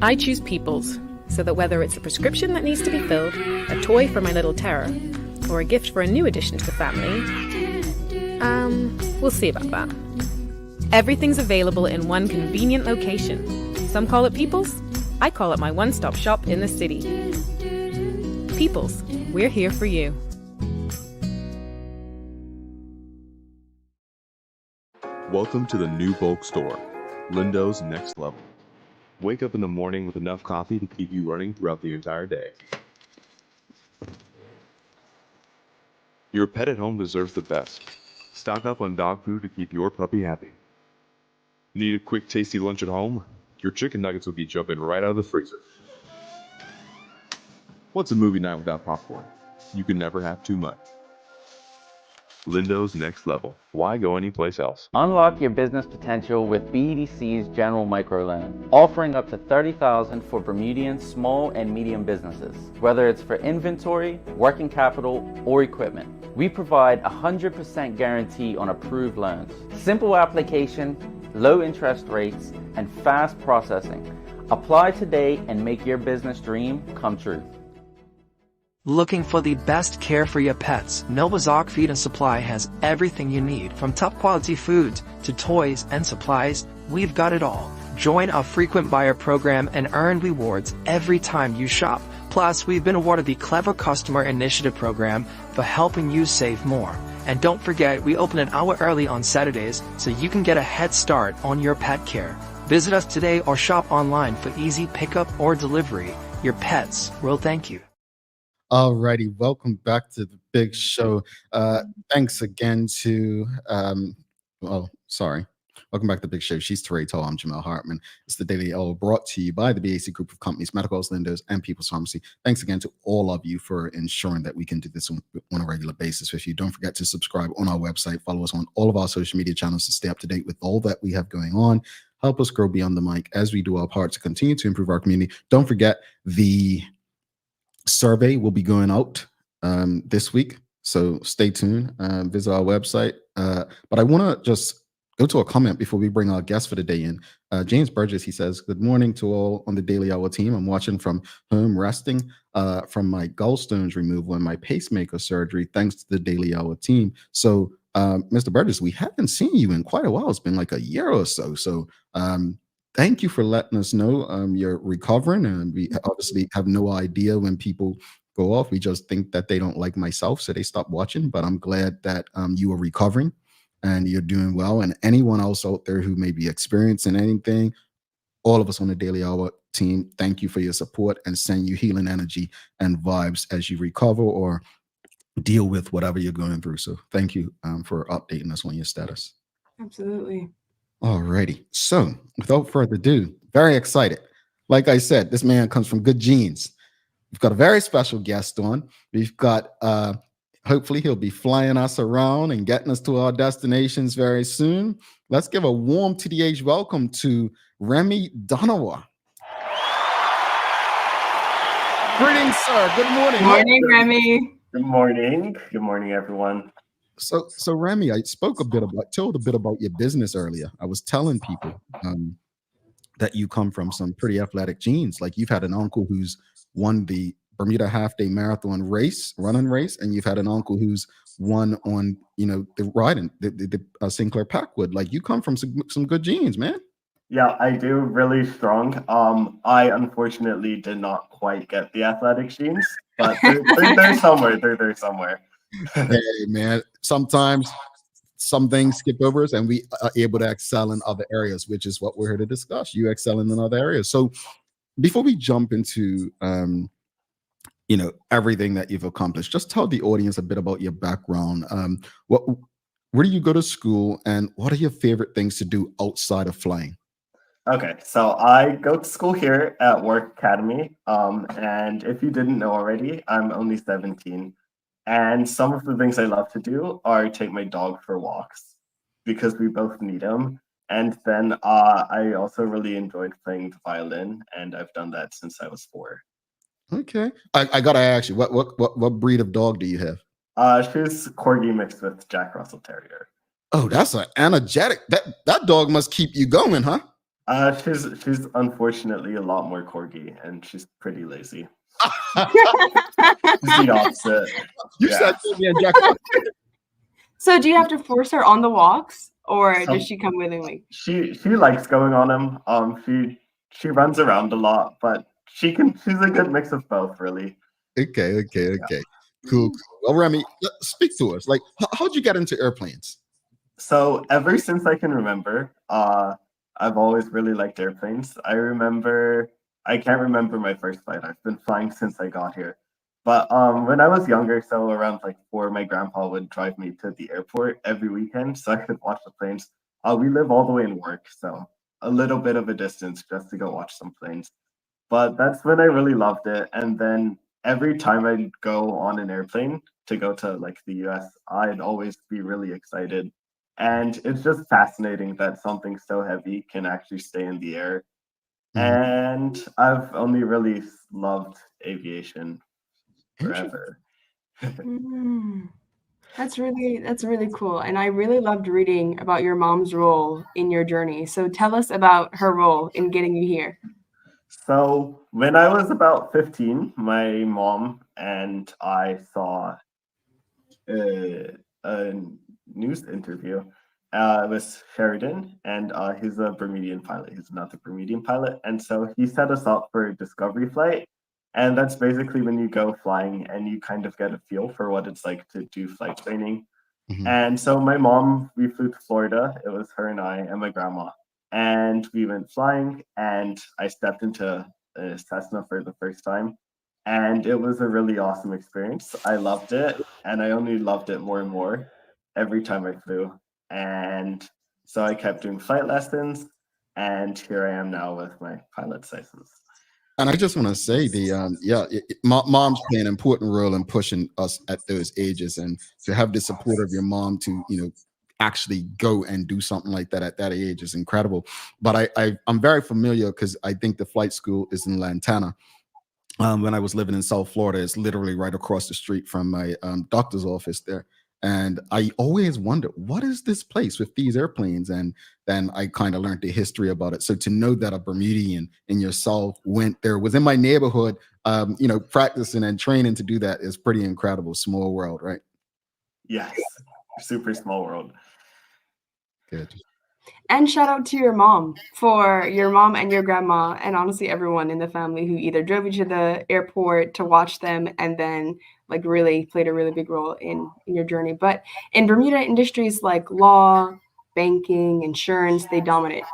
I choose People's, so that whether it's a prescription that needs to be filled, a toy for my little terror, or a gift for a new addition to the family, we'll see about that. Everything's available in one convenient location. Some call it People's, I call it my one-stop shop in the city. People's, we're here for you. Welcome to the new bulk store, Lindo's Next Level. Wake up in the morning with enough coffee to keep you running throughout the entire day. Your pet at home deserves the best. Stock up on dog food to keep your puppy happy. Need a quick tasty lunch at home? Your chicken nuggets will be jumping right out of the freezer. What's a movie night without popcorn? You can never have too much. Lindo's Next Level. Why go anyplace else? Unlock your business potential with BDC's General Microloan, offering up to $30,000 for Bermudian small and medium businesses. Whether it's for inventory, working capital, or equipment, we provide 100% guarantee on approved loans. Simple application, low interest rates, and fast processing. Apply today and make your business dream come true. Looking for the best care for your pets? Nova's Ark Feed and Supply has everything you need, from top quality foods to toys and supplies. We've got it all. Join our frequent buyer program and earn rewards every time you shop. Plus, we've been awarded the Clever Customer Initiative program for helping you save more. And don't forget, we open an hour early on Saturdays so you can get a head start on your pet care. Visit us today or shop online for easy pickup or delivery. Your pets will thank you. Alrighty, welcome back to the big show. Thanks again to Welcome back to the Big Show. She's Teray Toll. I'm Jamel Hartman. It's the Daily Hour brought to you by the BAC Group of Companies, Medical House Lenders, and People's Pharmacy. Thanks again to all of you for ensuring that we can do this on a regular basis with you. Don't forget to subscribe on our website. Follow us on all of our social media channels to stay up to date with all that we have going on. Help us grow beyond the mic as we do our part to continue to improve our community. Don't forget, the survey will be going out this week, so stay tuned. Visit our website. But I want to just go to a comment before we bring our guest for the day in. James Burgess, he says, good morning to all on the Daily Hour team. I'm watching from home, resting from my gallstones removal and my pacemaker surgery, thanks to the Daily Hour team. So, Mr. Burgess, we haven't seen you in quite a while. It's been like a year or so. So, thank you for letting us know you're recovering. And we obviously have no idea when people go off. We just think that they don't like myself, so they stop watching. But I'm glad that you are recovering and you're doing well. And anyone else out there who may be experiencing anything, all of us on the Daily Hour team, thank you for your support and send you healing energy and vibes as you recover or deal with whatever you're going through. So thank you for updating us on your status. Absolutely. Alrighty. So without further ado, very excited. Like I said, this man comes from good genes. We've got a very special guest on. We've got hopefully he'll be flying us around and getting us to our destinations very soon. Let's give a warm TDH welcome to Remy Donawa. Greetings, sir. Good morning. Morning, Remy. Good morning. Good morning, everyone. So Remy, I told a bit about your business earlier. I was telling people that you come from some pretty athletic genes. Like you've had an uncle who's won the Bermuda half-day marathon running race, and you've had an uncle who's won on, the riding, the Sinclair Packwood. Like you come from some good genes, man. Yeah, I do, really strong. I unfortunately did not quite get the athletic genes, but they're somewhere. They're there somewhere. Hey, man, sometimes some things skip over us and we are able to excel in other areas, which is what we're here to discuss. You excelling in other areas. So before we jump into everything that you've accomplished, just tell the audience a bit about your background. Where do you go to school, and what are your favorite things to do outside of flying? Okay, so I go to school here at Work Academy, and if you didn't know already, I'm only 17, and some of the things I love to do are take my dog for walks because we both need him, and then I also really enjoyed playing the violin, and I've done that since I was 4. Okay, I gotta ask you, what breed of dog do you have? She's Corgi mixed with Jack Russell Terrier. Oh, that's an energetic. That dog must keep you going, huh? She's unfortunately a lot more Corgi, and she's pretty lazy. She's the opposite. You said Corgi and Jack. So do you have to force her on the walks, or does she come willingly? She likes going on them. She runs around a lot, but she's a good mix of both, really. Okay. Cool. Well, Remy, speak to us. Like, how'd you get into airplanes? So ever since I can remember, I've always really liked airplanes. I can't remember my first flight. I've been flying since I got here. But when I was younger, so around like 4, my grandpa would drive me to the airport every weekend so I could watch the planes. We live all the way in Work, so a little bit of a distance just to go watch some planes. But that's when I really loved it. And then every time I'd go on an airplane to go to like the US, I'd always be really excited. And it's just fascinating that something so heavy can actually stay in the air. And I've only really loved aviation forever. That's really cool. And I really loved reading about your mom's role in your journey. So tell us about her role in getting you here. So when I was about 15, my mom and I saw a news interview with Sheridan, and he's a Bermudian pilot. He's another Bermudian pilot. And so he set us up for a discovery flight. And that's basically when you go flying and you kind of get a feel for what it's like to do flight training. And so my mom, we flew to Florida. It was her and I and my grandma. And we went flying, and I stepped into a Cessna for the first time. And it was a really awesome experience. I loved it, and I only loved it more and more every time I flew. And So I kept doing flight lessons, and here I am now with my pilot's license. And I just want to say mom's playing an important role in pushing us at those ages, and to have the support of your mom to, actually go and do something like that at that age is incredible. But I'm very familiar because I think the flight school is in Lantana. When I was living in South Florida, it's literally right across the street from my doctor's office there. And I always wonder, what is this place with these airplanes? And then I kind of learned the history about it. So to know that a Bermudian in yourself went there, was in my neighborhood, practicing and training to do that is pretty incredible. Small world, right? Yes, super small world. Good. And shout out to your mom and your grandma, and honestly everyone in the family who either drove you to the airport to watch them and then like really played a really big role in your journey. But in Bermuda, industries like law, banking, insurance, they dominate.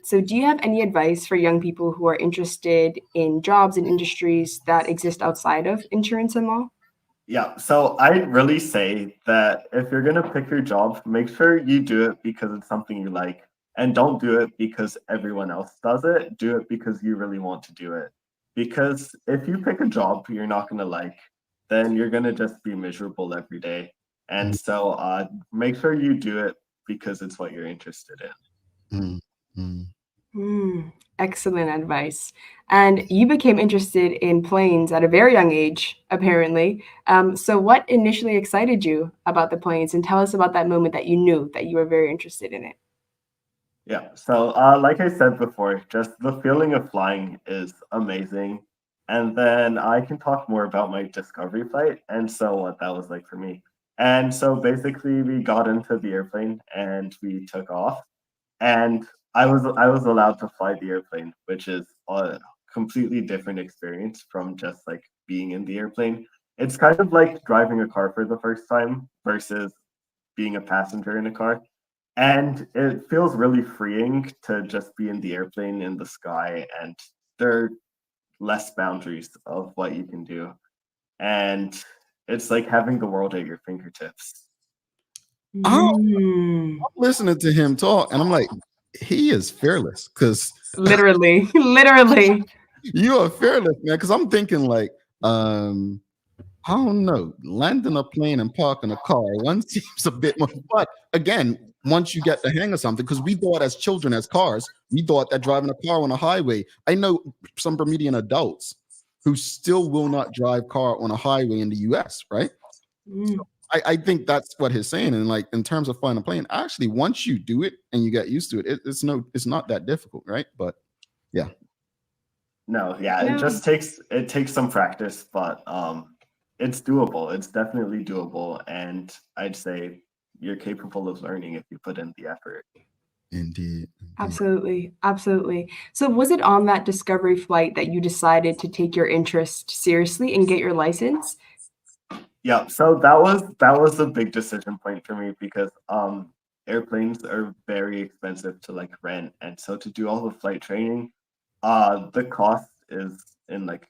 So do you have any advice for young people who are interested in jobs and industries that exist outside of insurance and law? Yeah, so I'd really say that if you're going to pick your job, make sure you do it because it's something you like, and don't do it because everyone else does it. Do it because you really want to do it. Because if you pick a job you're not going to like, then you're going to just be miserable every day. And so make sure you do it because it's what you're interested in. Excellent advice. And you became interested in planes at a very young age, apparently. So what initially excited you about the planes? And tell us about that moment that you knew that you were very interested in it. Yeah, so like I said before, just the feeling of flying is amazing. And then I can talk more about my discovery flight and so what that was like for me. And so basically we got into the airplane and we took off. And I was allowed to fly the airplane, which is a completely different experience from just like being in the airplane. It's kind of like driving a car for the first time versus being a passenger in a car. And it feels really freeing to just be in the airplane in the sky, and there are less boundaries of what you can do. And it's like having the world at your fingertips. I'm listening to him talk, and I'm like, he is fearless, because literally you are fearless, man. Because I'm thinking like, I don't know, landing a plane and parking a car, one seems a bit more, but again, once you get the hang of something, because we thought as children, as cars, we thought that driving a car on a highway, I know some Bermudian adults who still will not drive car on a highway in the US, right? So I think that's what he's saying. And like, in terms of flying a plane, actually, once you do it and you get used to it, it's not that difficult, right? But yeah. No, yeah, it takes some practice, but it's doable. It's definitely doable. And I'd say you're capable of learning if you put in the effort. Indeed. Absolutely. So was it on that discovery flight that you decided to take your interest seriously and get your license? Yeah, so that was a big decision point for me because airplanes are very expensive to like rent, and so to do all the flight training, the cost is in like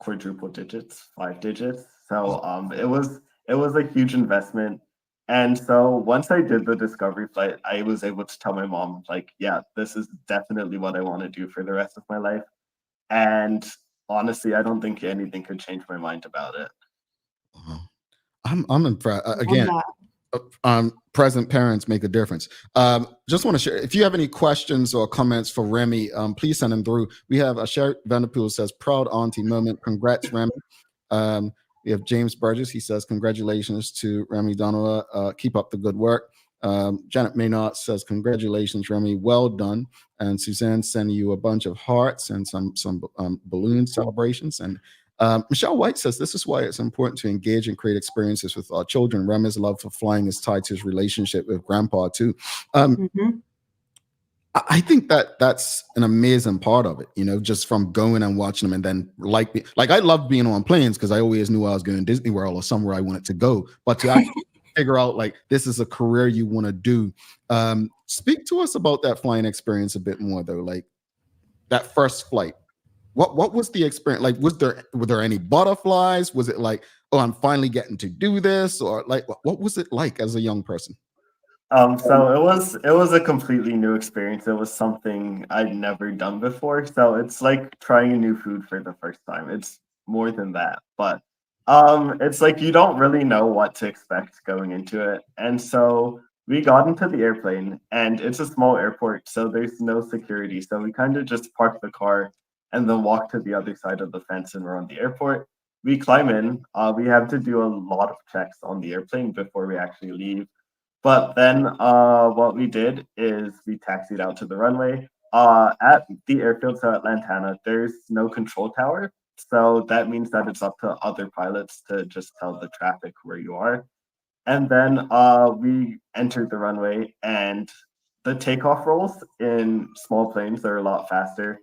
quadruple digits, 5 digits. So it was a huge investment. And so once I did the discovery flight, I was able to tell my mom, like, yeah, this is definitely what I want to do for the rest of my life. And honestly, I don't think anything could change my mind about it. I'm impressed. Again, present parents make a difference. Just want to share, if you have any questions or comments for Remy, please send them through. We have a Sherry Vanderpool says, proud auntie moment. Congrats, Remy. We have James Burgess. He says, congratulations to Remy Donawa. Keep up the good work. Janet Maynard says, congratulations, Remy. Well done. And Suzanne sending you a bunch of hearts and some balloon celebrations. And Michelle White says, this is why it's important to engage and create experiences with our children. Remy's love for flying is tied to his relationship with grandpa too. I think that's an amazing part of it, just from going and watching them, and then like I love being on planes because I always knew I was going to Disney World or somewhere I wanted to go, but to actually figure out like this is a career you want to do. Speak to us about that flying experience a bit more though, like that first flight. What was the experience like? Were there any butterflies? Was it like, oh, I'm finally getting to do this, or like what was it like as a young person? So it was a completely new experience. It was something I'd never done before. So it's like trying a new food for the first time. It's more than that, but it's like you don't really know what to expect going into it. And so we got into the airplane, and it's a small airport, so there's no security. So we kind of just parked the car and then walk to the other side of the fence, and we're on the airport. We climb in. We have to do a lot of checks on the airplane before we actually leave, but then what we did is we taxied out to the runway. At the airfield, so at Lantana, there's no control tower. So that means that it's up to other pilots to just tell the traffic where you are. And then we entered the runway, and the takeoff rolls in small planes are a lot faster.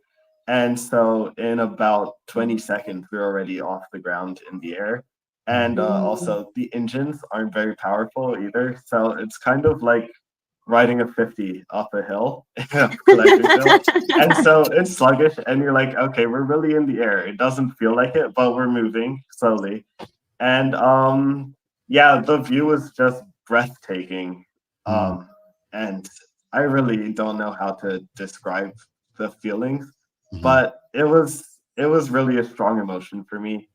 And so in about 20 seconds, we're already off the ground in the air. And also, the engines aren't very powerful either. So it's kind of like riding a 50 up a hill, collector hill. And so it's sluggish, and you're like, okay, we're really in the air. It doesn't feel like it, but we're moving slowly. And yeah, the view was just breathtaking. And I really don't know how to describe the feelings, but it was really a strong emotion for me.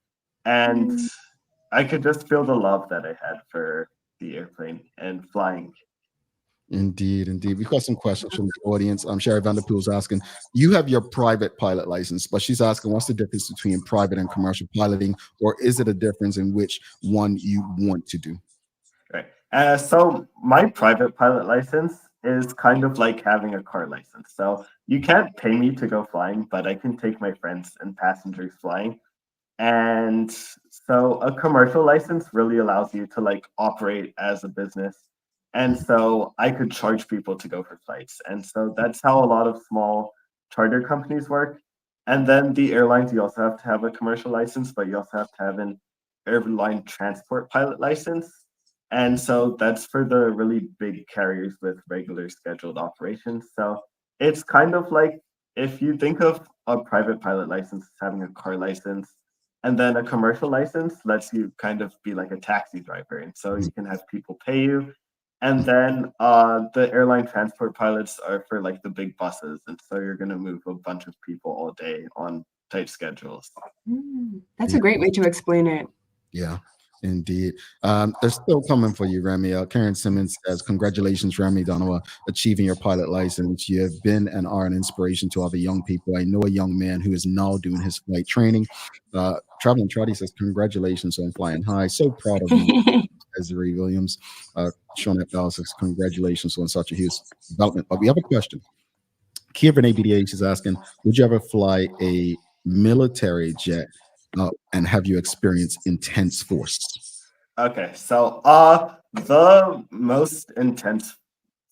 And I could just feel the love that I had for the airplane and flying. Indeed, indeed. We've got some questions from the audience. Sherry Vanderpool's asking, you have your private pilot license, but she's asking, what's the difference between private and commercial piloting, or is it a difference in which one you want to do? Right. So my private pilot license is kind of like having a car license. So you can't pay me to go flying, but I can take my friends and passengers flying. And so a commercial license really allows you to like operate as a business. And so I could charge people to go for flights. And so that's how a lot of small charter companies work. And then the airlines, you also have to have a commercial license, but you also have to have an airline transport pilot license. And so that's for the really big carriers with regular scheduled operations. So it's kind of like if you think of a private pilot license as having a car license, and then a commercial license lets you kind of be like a taxi driver. And so you can have people pay you. And then the airline transport pilots are for like the big buses. And so you're going to move a bunch of people all day on tight schedules. That's a great way to explain it. Yeah, indeed. They're still coming for you, Remy. Karen Simmons says, congratulations, Remy Donawa, achieving your pilot license. You have been and are an inspiration to other young people. I know a young man who is now doing his flight training. Traveling Trotty says, congratulations on flying high. So proud of you. Desiree Williams. Sean Epdahl says, congratulations on such a huge development. But we have a question. Kieran ABDH is asking, would you ever fly a military jet and have you experienced intense force? Okay, so the most intense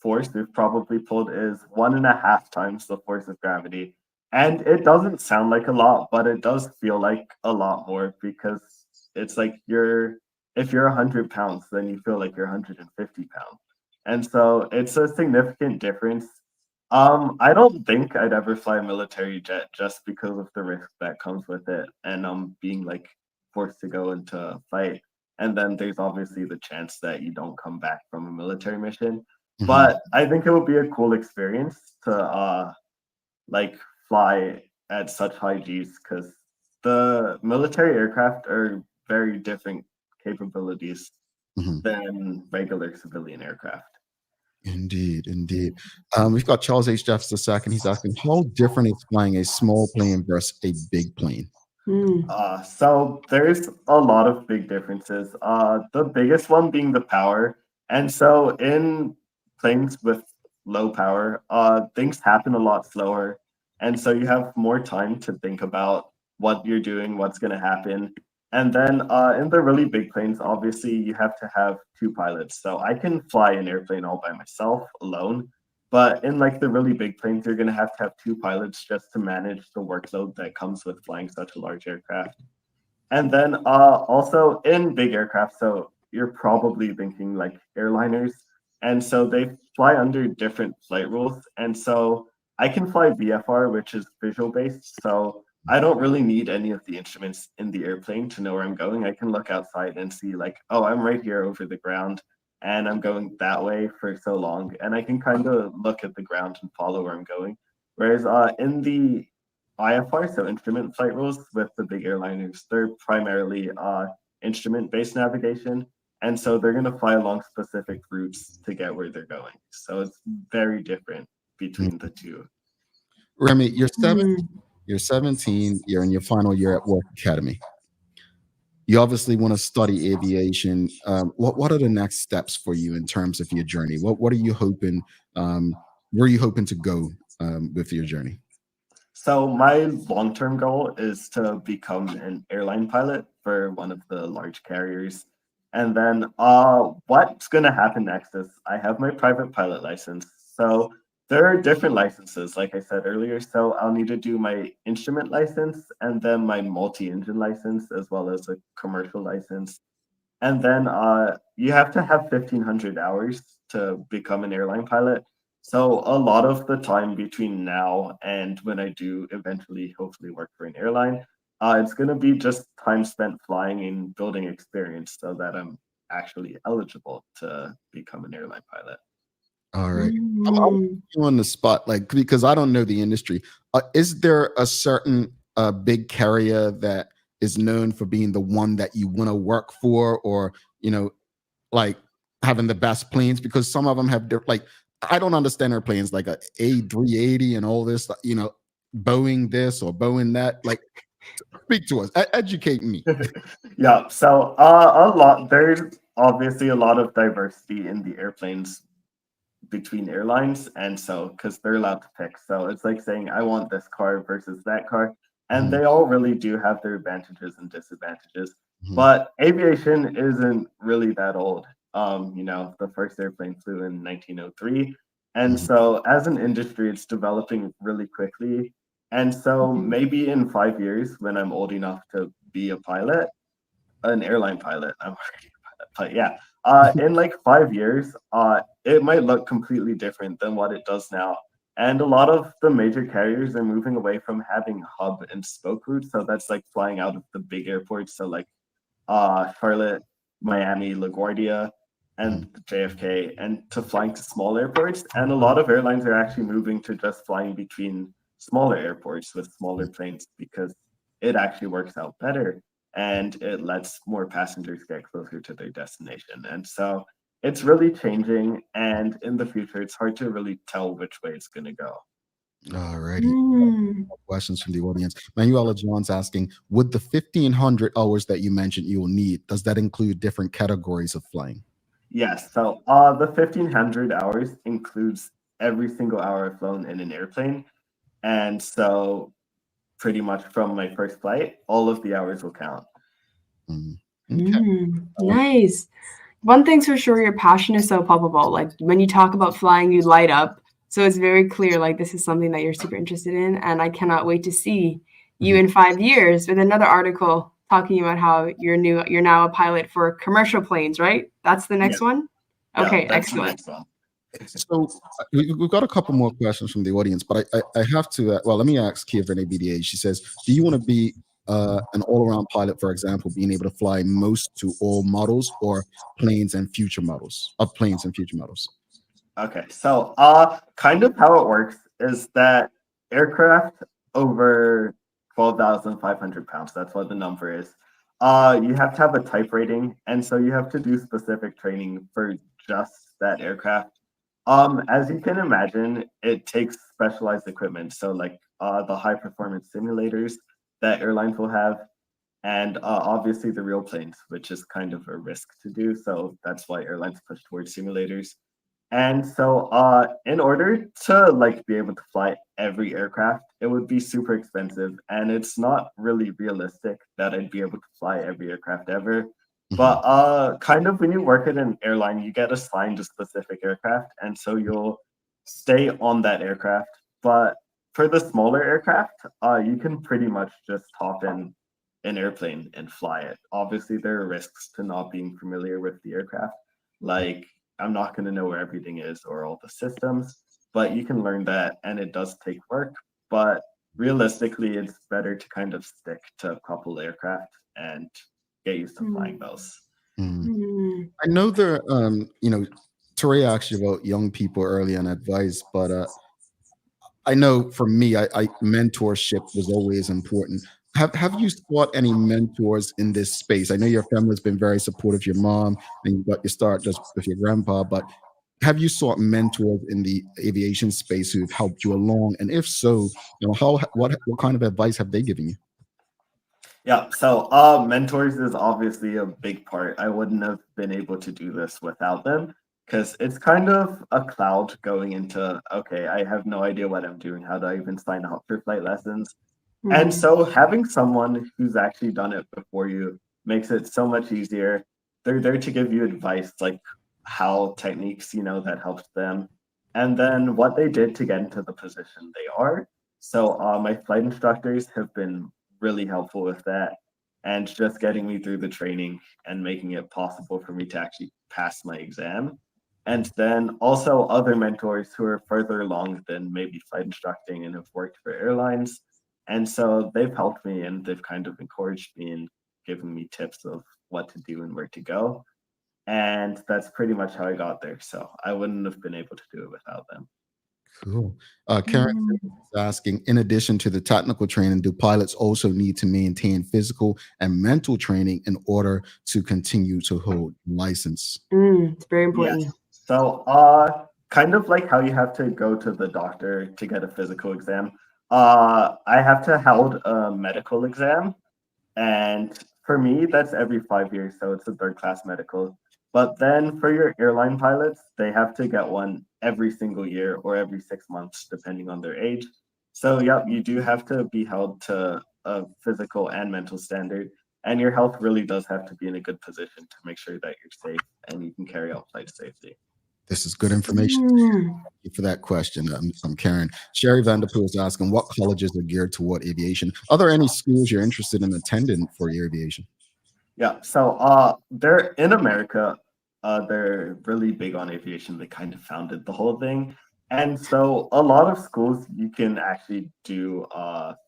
force we've probably pulled is 1.5 times the force of gravity. And it doesn't sound like a lot, but it does feel like a lot more because it's like if you're 100 pounds, then you feel like you're 150 pounds. And so it's a significant difference. I don't think I'd ever fly a military jet just because of the risk that comes with it and being like forced to go into a fight. And then there's obviously the chance that you don't come back from a military mission. But I think it would be a cool experience to like fly at such high Gs because the military aircraft are very different capabilities than regular civilian aircraft. Indeed, indeed. We've got Charles H. Jeffs II. He's asking, how different is flying a small plane versus a big plane? So there's a lot of big differences. The biggest one being the power. And so in planes with low power, things happen a lot slower. And so you have more time to think about what you're doing, what's going to happen. And then in the really big planes, obviously, you have to have 2 pilots. So I can fly an airplane all by myself, alone. But in like the really big planes, you're going to have 2 pilots just to manage the workload that comes with flying such a large aircraft. And then also in big aircraft, so you're probably thinking like airliners. And so they fly under different flight rules. And so I can fly VFR, which is visual based. So I don't really need any of the instruments in the airplane to know where I'm going. I can look outside and see like, oh, I'm right here over the ground. and I'm going that way for so long, and I can kind of look at the ground and follow where I'm going. Whereas in the IFR, so instrument flight rules with the big airliners, they're primarily instrument-based navigation, and so they're going to fly along specific routes to get where they're going. So it's very different between the two. Remy, you're 17, you're in your final year at Work Academy. You obviously want to study aviation. What are the next steps for you in terms of your journey? What are you hoping? Where are you hoping to go with your journey? So my long-term goal is to become an airline pilot for one of the large carriers. And then what's going to happen next is I have my private pilot license. So there are different licenses, like I said earlier. So I'll need to do my instrument license and then my multi-engine license, as well as a commercial license. And then you have to have 1,500 hours to become an airline pilot. So a lot of the time between now and when I do eventually hopefully work for an airline, it's going to be just time spent flying and building experience so that I'm actually eligible to become an airline pilot. All right. I'm on the spot, like, because I don't know the industry. Is there a certain big carrier that is known for being the one that you want to work for, or, like having the best planes? Because some of them have like, I don't understand airplanes like a A380 and all this, Boeing this or Boeing that. Like, speak to us, educate me. Yeah, so there's obviously a lot of diversity in the airplanes between airlines, and so because they're allowed to pick, so it's like saying I want this car versus that car, and they all really do have their advantages and disadvantages. But aviation isn't really that old. The first airplane flew in 1903, and so as an industry it's developing really quickly. And so maybe in 5 years, when I'm old enough to be a pilot, an airline pilot, I'm already a pilot, but yeah, in like 5 years, it might look completely different than what it does now. And a lot of the major carriers are moving away from having hub and spoke routes. So that's like flying out of the big airports. So like Charlotte, Miami, LaGuardia, and JFK, and to flying to small airports. And a lot of airlines are actually moving to just flying between smaller airports with smaller planes because it actually works out better and it lets more passengers get closer to their destination. And so it's really changing, and in the future it's hard to really tell which way it's going to go. All righty. Questions from the audience. Manuela John's asking, would the 1,500 hours that you mentioned you will need, does that include different categories of flying? Yes. So the 1,500 hours includes every single hour I've flown in an airplane. And so pretty much from my first flight, all of the hours will count. Nice. One thing's for sure, your passion is so palpable. Like when you talk about flying, you light up. So it's very clear, like this is something that you're super interested in. And I cannot wait to see you in 5 years with another article talking about how you're now a pilot for commercial planes, right? That's the next one? Okay, excellent. So we've got a couple more questions from the audience, but I have to, let me ask Kia Verne BDA. She says, do you want to be an all-around pilot, for example, being able to fly most to all models or planes and future models? Okay, so kind of how it works is that aircraft over 12,500 pounds, that's what the number is, you have to have a type rating, and so you have to do specific training for just that aircraft. As you can imagine, it takes specialized equipment, so like the high performance simulators that airlines will have, and obviously the real planes, which is kind of a risk to do, so that's why airlines push towards simulators. And so in order to like be able to fly every aircraft, it would be super expensive, and it's not really realistic that I'd be able to fly every aircraft ever. But kind of when you work at an airline, you get assigned a specific aircraft, and so you'll stay on that aircraft. But for the smaller aircraft, you can pretty much just hop in an airplane and fly it. Obviously, there are risks to not being familiar with the aircraft. Like, I'm not going to know where everything is or all the systems, but you can learn that, and it does take work. But realistically, it's better to kind of stick to a couple aircraft and get used to flying those. I know there, Teray asked you about young people early on advice, but I know for me, I mentorship was always important. Have you sought any mentors in this space? I know your family's been very supportive, your mom, and you got your start just with your grandpa, but have you sought mentors in the aviation space who've helped you along? And if so, what kind of advice have they given you? Yeah, so mentors is obviously a big part. I wouldn't have been able to do this without them because it's kind of a cloud going into, okay, I have no idea what I'm doing. How do I even sign up for flight lessons? And so having someone who's actually done it before you makes it so much easier. They're there to give you advice, like how techniques, that helps them. And then what they did to get into the position they are. So my flight instructors have been really helpful with that and just getting me through the training and making it possible for me to actually pass my exam. And then also other mentors who are further along than maybe flight instructing and have worked for airlines. And so they've helped me and they've kind of encouraged me and given me tips of what to do and where to go. And that's pretty much how I got there. So I wouldn't have been able to do it without them. Cool. Karen is asking, in addition to the technical training, do pilots also need to maintain physical and mental training in order to continue to hold license? It's very important. Yes. So kind of like how you have to go to the doctor to get a physical exam. I have to hold a medical exam. And for me, that's every 5 years. So it's a third class medical. But then for your airline pilots, they have to get one every single year or every 6 months, depending on their age. So, yeah, you do have to be held to a physical and mental standard. And your health really does have to be in a good position to make sure that you're safe and you can carry out flights safely. This is good information. Thank you for that question. I'm Karen. Sherry Vanderpool is asking, what colleges are geared toward aviation? Are there any schools you're interested in attending for aviation? Yeah, so they're in America. They're really big on aviation. They kind of founded the whole thing. And so a lot of schools you can actually do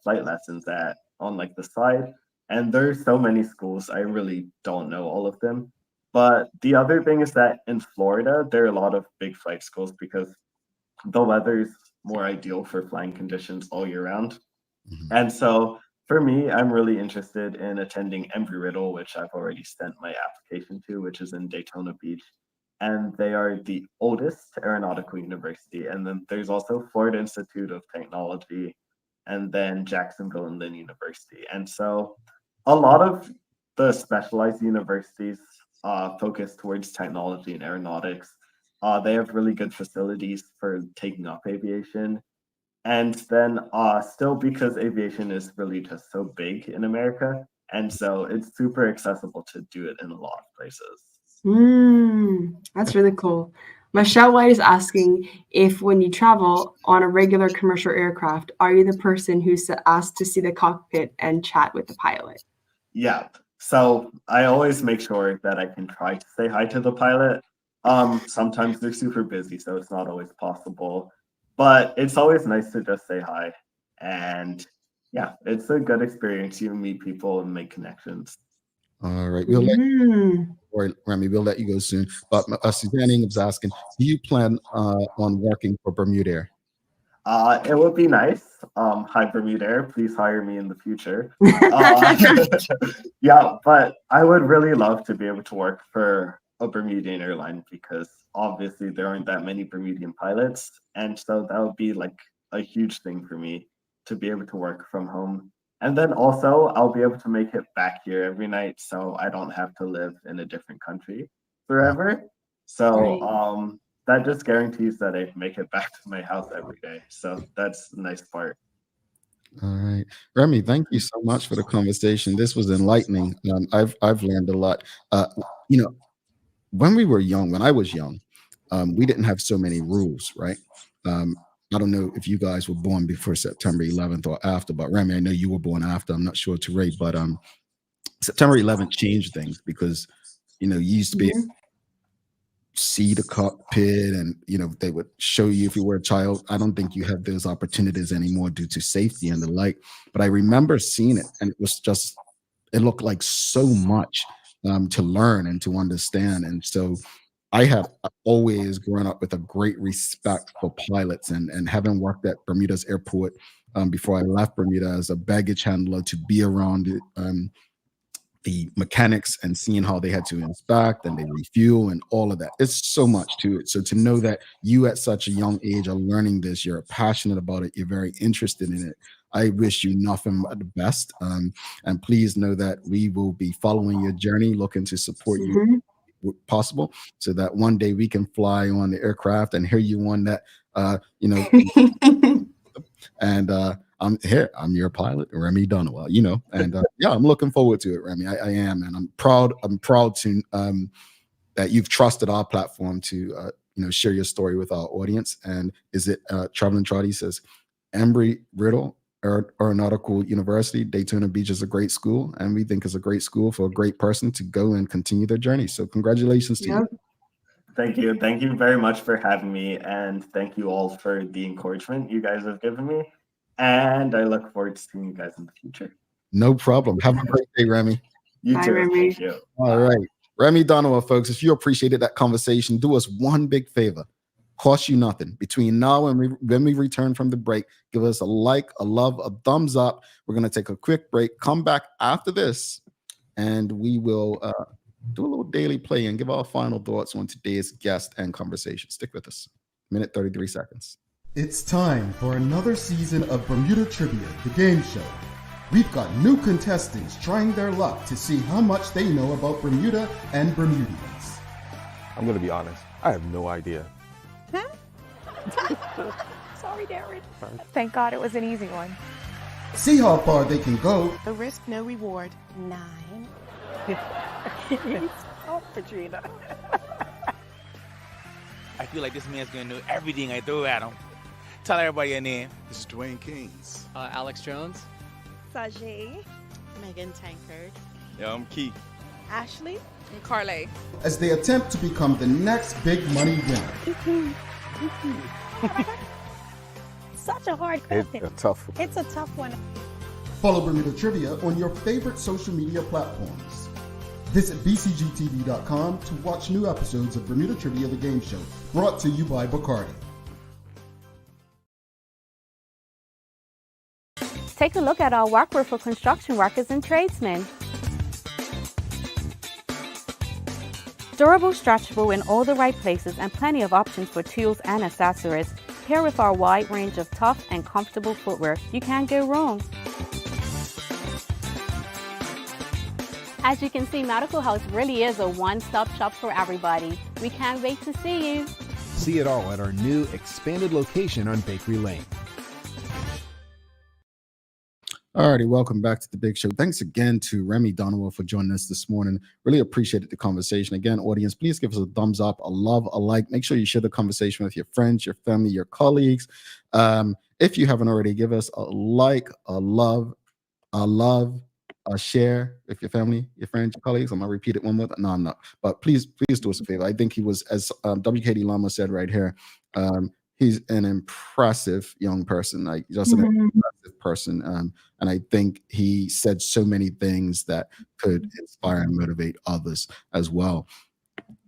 flight lessons at on like the side. And there's so many schools, I really don't know all of them. But the other thing is that in Florida, there are a lot of big flight schools because the weather is more ideal for flying conditions all year round. And so for me, I'm really interested in attending Embry-Riddle, which I've already sent my application to, which is in Daytona Beach. And they are the oldest aeronautical university. And then there's also Florida Institute of Technology, and then Jacksonville and Lynn University. And so a lot of the specialized universities focus towards technology and aeronautics. They have really good facilities for taking up aviation. And then still because aviation is really just so big in America. And so it's super accessible to do it in a lot of places. That's really cool. Michelle White is asking if when you travel on a regular commercial aircraft, are you the person who's asked to see the cockpit and chat with the pilot? Yeah. So I always make sure that I can try to say hi to the pilot. Sometimes they're super busy, so it's not always possible. But it's always nice to just say hi. And yeah, it's a good experience. You meet people and make connections. All right. Remy, we'll let you go soon. But Suzanne Ingham's asking, do you plan on working for Bermudian? It would be nice. Hi, Bermudian. Please hire me in the future. Yeah, but I would really love to be able to work for a Bermudian airline because obviously there aren't that many Bermudian pilots. And so that would be like a huge thing for me to be able to work from home. And then also I'll be able to make it back here every night so I don't have to live in a different country forever. So that just guarantees that I make it back to my house every day. So that's the nice part. All right, Remy, thank you so much for the conversation. This was enlightening. I've learned a lot. When we were young, when I was young, we didn't have so many rules, right? I don't know if you guys were born before September 11th or after, but Remy, I know you were born after. I'm not sure to rate, but September 11th changed things because, you used to be able to see the cockpit and, they would show you if you were a child. I don't think you have those opportunities anymore due to safety and the like. But I remember seeing it and it looked like so much to learn and to understand. And so I have always grown up with a great respect for pilots, and having worked at Bermuda's airport before I left Bermuda as a baggage handler, to be around the mechanics and seeing how they had to inspect and they refuel and all of that. It's so much to it. So to know that you at such a young age are learning this, you're passionate about it, you're very interested in it, I wish you nothing but the best. And please know that we will be following your journey, looking to support you possible, so that one day we can fly on the aircraft and hear you on that, and I'm here. I'm your pilot, Remy Donawa, and yeah, I'm looking forward to it, Remy. I am, and I'm proud to that you've trusted our platform to share your story with our audience. And is it Traveling Trotty says, Embry-Riddle Aeronautical University, Daytona Beach is a great school, and we think it's a great school for a great person to go and continue their journey. So congratulations to you. Thank you. Thank you very much for having me, and thank you all for the encouragement you guys have given me. And I look forward to seeing you guys in the future. No problem. Have a great day, Remy. You too. Remy. Thank you. All right. Remy Donawa, folks, if you appreciated that conversation, do us one big favor. Cost you nothing. Between now and when we return from the break, give us a like, a love, a thumbs up. We're going to take a quick break. Come back after this, and we will do a little daily play and give our final thoughts on today's guest and conversation. Stick with us. Minute 33 seconds. It's time for another season of Bermuda Trivia, the game show. We've got new contestants trying their luck to see how much they know about Bermuda and Bermudians. I'm going to be honest. I have no idea. Sorry, Darren. Thank God it was an easy one. See how far they can go. The risk, no reward. 9. Oh, Katrina. I feel like this man's going to know everything I throw at him. Tell everybody your name. This is Dwayne Kings. Alex Jones. Sajay. Megan Tankard. Yeah, I'm Keith. Ashley. And Carly. As they attempt to become the next big money winner. Such a hard question. It's a tough one. It's a tough one. Follow Bermuda Trivia on your favorite social media platforms. Visit bcgtv.com to watch new episodes of Bermuda Trivia, the game show, brought to you by Bacardi. Take a look at our workwear for construction workers and tradesmen. Durable, stretchable in all the right places, and plenty of options for tools and accessories. Pair with our wide range of tough and comfortable footwear. You can't go wrong. As you can see, Medical House really is a one-stop shop for everybody. We can't wait to see you. See it all at our new expanded location on Bakery Lane. Alrighty, welcome back to the Big Show. Thanks again to Remy Donawa for joining us this morning. Really appreciated the conversation. Again, audience, please give us a thumbs up, a love, a like. Make sure you share the conversation with your friends, your family, your colleagues. If you haven't already, give us a like, a love, a share with your family, your friends, your colleagues. I'm gonna repeat it one more time. No, I'm not. But please do us a favor. I think he was, as WKD Lama said right here, he's an impressive young person, like just an impressive person. And I think he said so many things that could inspire and motivate others as well.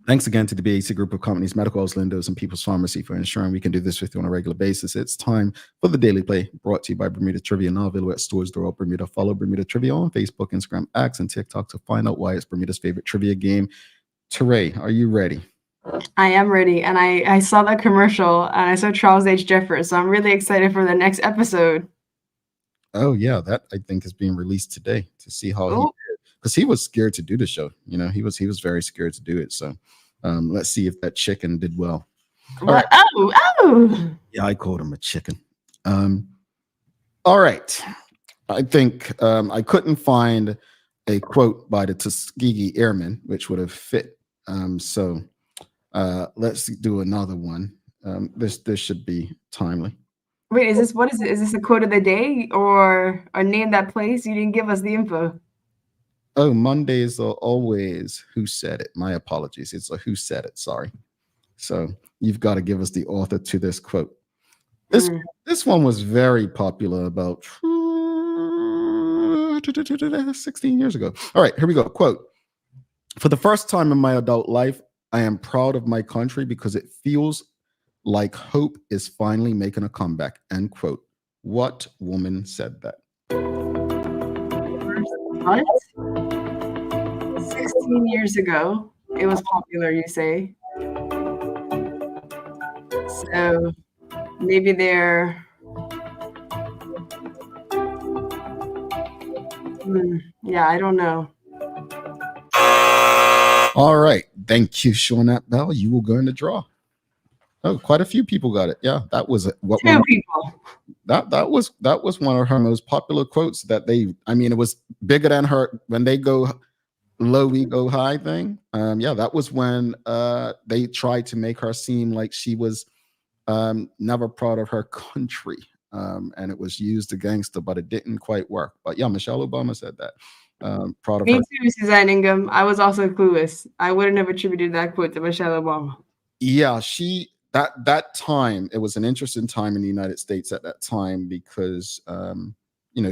Thanks again to the BAC group of companies, Medical House, Lindos, and People's Pharmacy for ensuring we can do this with you on a regular basis. It's time for the Daily Play, brought to you by Bermuda Trivia, now available at stores throughout Bermuda. Follow Bermuda Trivia on Facebook, Instagram, X, and TikTok to find out why it's Bermuda's favorite trivia game. Teray, are you ready? I am ready, and I saw that commercial, and I saw Charles H. Jeffers, so I'm really excited for the next episode. Oh yeah, that I think is being released today to see how he did, because he was scared to do the show. You know, he was very scared to do it. So let's see if that chicken did well. All right. Oh. Yeah, I called him a chicken. All right. I think I couldn't find a quote by the Tuskegee Airmen, which would have fit. So let's do another one. This should be timely. Wait, is this what is it? Is this a quote of the day or name that place? You didn't give us the info. Oh, Mondays are always who said it. My apologies. It's a who said it. Sorry. So you've got to give us the author to this quote. This one was very popular about 16 years ago. All right, here we go. Quote: For the first time in my adult life, I am proud of my country because it feels like hope is finally making a comeback, end quote. What woman said that? What? 16 years ago, it was popular, you say. So maybe they're yeah, I don't know. All right. Thank you, Shawnette Bell. You will go in the draw. Oh, quite a few people got it. Yeah, that was what Two people. That was one of her most popular quotes that it was bigger than her when they go low, we go high thing. Yeah, that was when they tried to make her seem like she was never proud of her country. And it was used against her, but it didn't quite work. But yeah, Michelle Obama said that. Proud of Me her. too, Suzanne Ingham. I was also clueless. I wouldn't have attributed that quote to Michelle Obama. Yeah, that time, it was an interesting time in the United States at that time because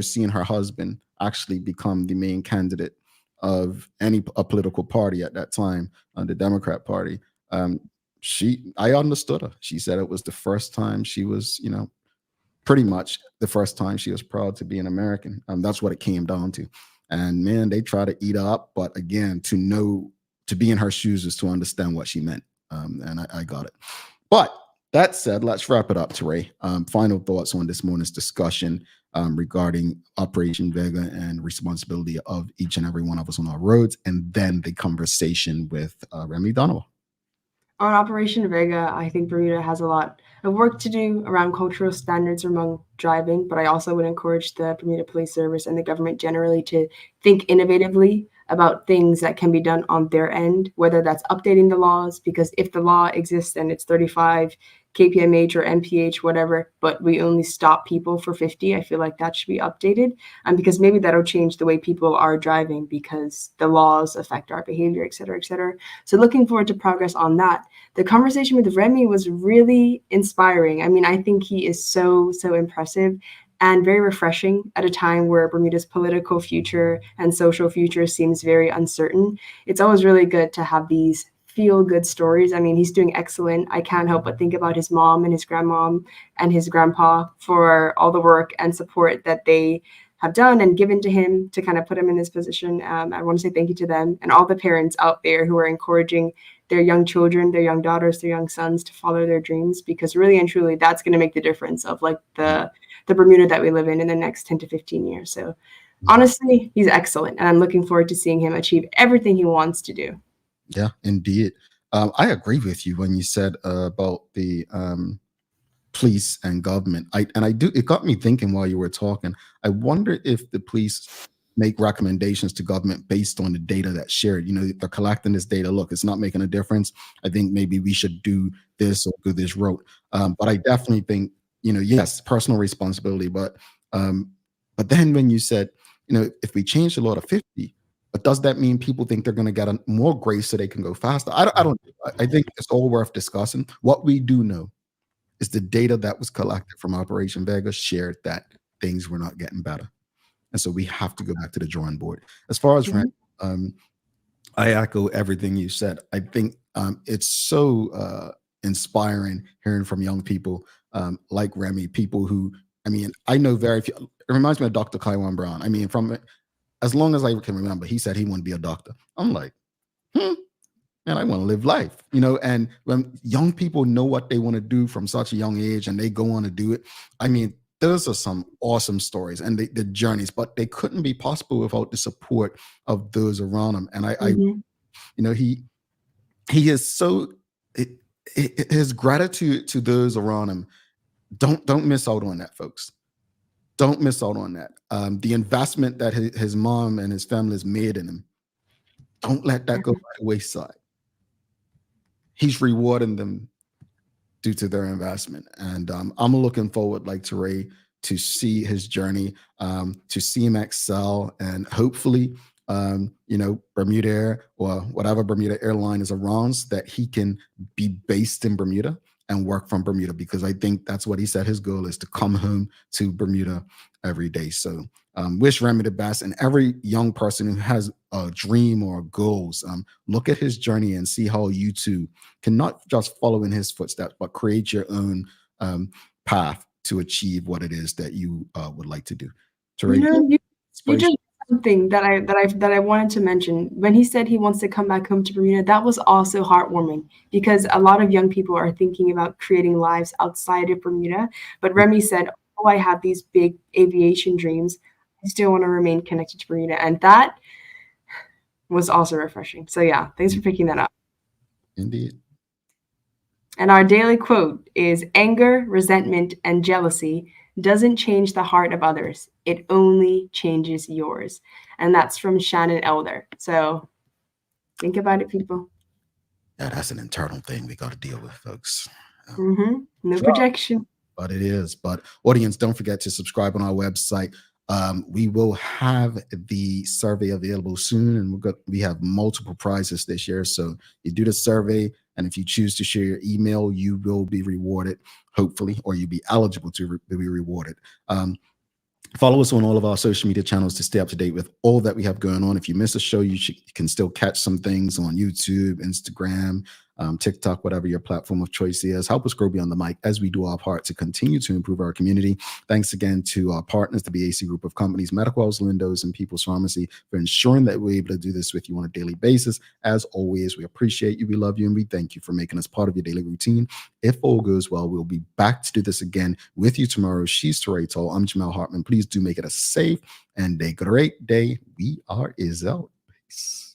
seeing her husband actually become the main candidate of a political party at that time, the Democrat Party. I understood her. She said it was the first time she was, pretty much the first time she was proud to be an American. That's what it came down to. And man, they try to eat her up, but again, to be in her shoes is to understand what she meant. And I got it. But that said, let's wrap it up, Teray. Final thoughts on this morning's discussion regarding Operation Vega and responsibility of each and every one of us on our roads, and then the conversation with Remy Donawa. On Operation Vega, I think Bermuda has a lot of work to do around cultural standards among driving, but I also would encourage the Bermuda Police Service and the government generally to think innovatively about things that can be done on their end, whether that's updating the laws, because if the law exists and it's 35 kpmh or mph, whatever, but we only stop people for 50, I feel like that should be updated. Because maybe that'll change the way people are driving because the laws affect our behavior, et cetera, et cetera. So looking forward to progress on that. The conversation with Remy was really inspiring. I mean, I think he is so impressive and very refreshing at a time where Bermuda's political future and social future seems very uncertain. It's always really good to have these feel-good stories. I mean, he's doing excellent. I can't help but think about his mom and his grandmom and his grandpa for all the work and support that they have done and given to him to kind of put him in this position. I want to say thank you to them and all the parents out there who are encouraging their young children, their young daughters, their young sons to follow their dreams, because really and truly that's going to make the difference of like the Bermuda that we live in the next 10 to 15 years. So honestly, he's excellent. And I'm looking forward to seeing him achieve everything he wants to do. Yeah, indeed. I agree with you when you said about the police and government. It got me thinking while you were talking. I wonder if the police make recommendations to government based on the data that's shared. They're collecting this data. Look, it's not making a difference. I think maybe we should do this or go this route. But I definitely think, yes, personal responsibility. But then when you said, if we change the law to 50, but does that mean people think they're going to get more grace so they can go faster? I think it's all worth discussing. What we do know is the data that was collected from Operation Vega shared that things were not getting better. And so we have to go back to the drawing board. As far as I echo everything you said. I think it's so inspiring hearing from young people like Remy, people who, I know very few. It reminds me of Dr. Kaiwan Brown. From as long as I can remember, he said he wanted to be a doctor. I'm like, man, I want to live life, and when young people know what they want to do from such a young age and they go on to do it, those are some awesome stories and the journeys, but they couldn't be possible without the support of those around him. And he is so, his gratitude to those around him, don't miss out on that, folks. Don't miss out on that. The investment that his mom and his family has made in him, don't let that go by the wayside. He's rewarding them due to their investment. And I'm looking forward, like Teray, to see his journey, to see him excel, and hopefully, Bermuda Air or whatever Bermuda airline is around, so that he can be based in Bermuda and work from Bermuda, because I think that's what he said his goal is, to come home to Bermuda every day. So wish Remy the best, and every young person who has a dream or goals, look at his journey and see how you too can not just follow in his footsteps, but create your own path to achieve what it is that you would like to do. You just something that I wanted to mention. When he said he wants to come back home to Bermuda, that was also heartwarming, because a lot of young people are thinking about creating lives outside of Bermuda. But Remy said, "Oh, I have these big aviation dreams. I still want to remain connected to Bermuda," and that was also refreshing. So yeah, thanks for picking that up. Indeed. And our daily quote is, "Anger, resentment, and jealousy doesn't change the heart of others. It only changes yours." And that's from Shannon Elder. So think about it, people. Yeah, that's an internal thing we got to deal with, folks. No projection. But it is. But audience, don't forget to subscribe on our website. We will have the survey available soon, and we have multiple prizes this year. So you do the survey, and if you choose to share your email, you will be rewarded, hopefully, or you'll be eligible to be rewarded. Follow us on all of our social media channels to stay up to date with all that we have going on. If you miss a show, you can still catch some things on YouTube, Instagram, TikTok, whatever your platform of choice is. Help us grow beyond the mic as we do our part to continue to improve our community. Thanks again to our partners, the BAC Group of Companies, Medical House Lindos, and People's Pharmacy, for ensuring that we're able to do this with you on a daily basis. As always, we appreciate you, we love you, and we thank you for making us part of your daily routine. If all goes well, we'll be back to do this again with you tomorrow. She's Teray Tall. I'm Jamel Hartman. Please do make it a safe and a great day. We are out. Peace.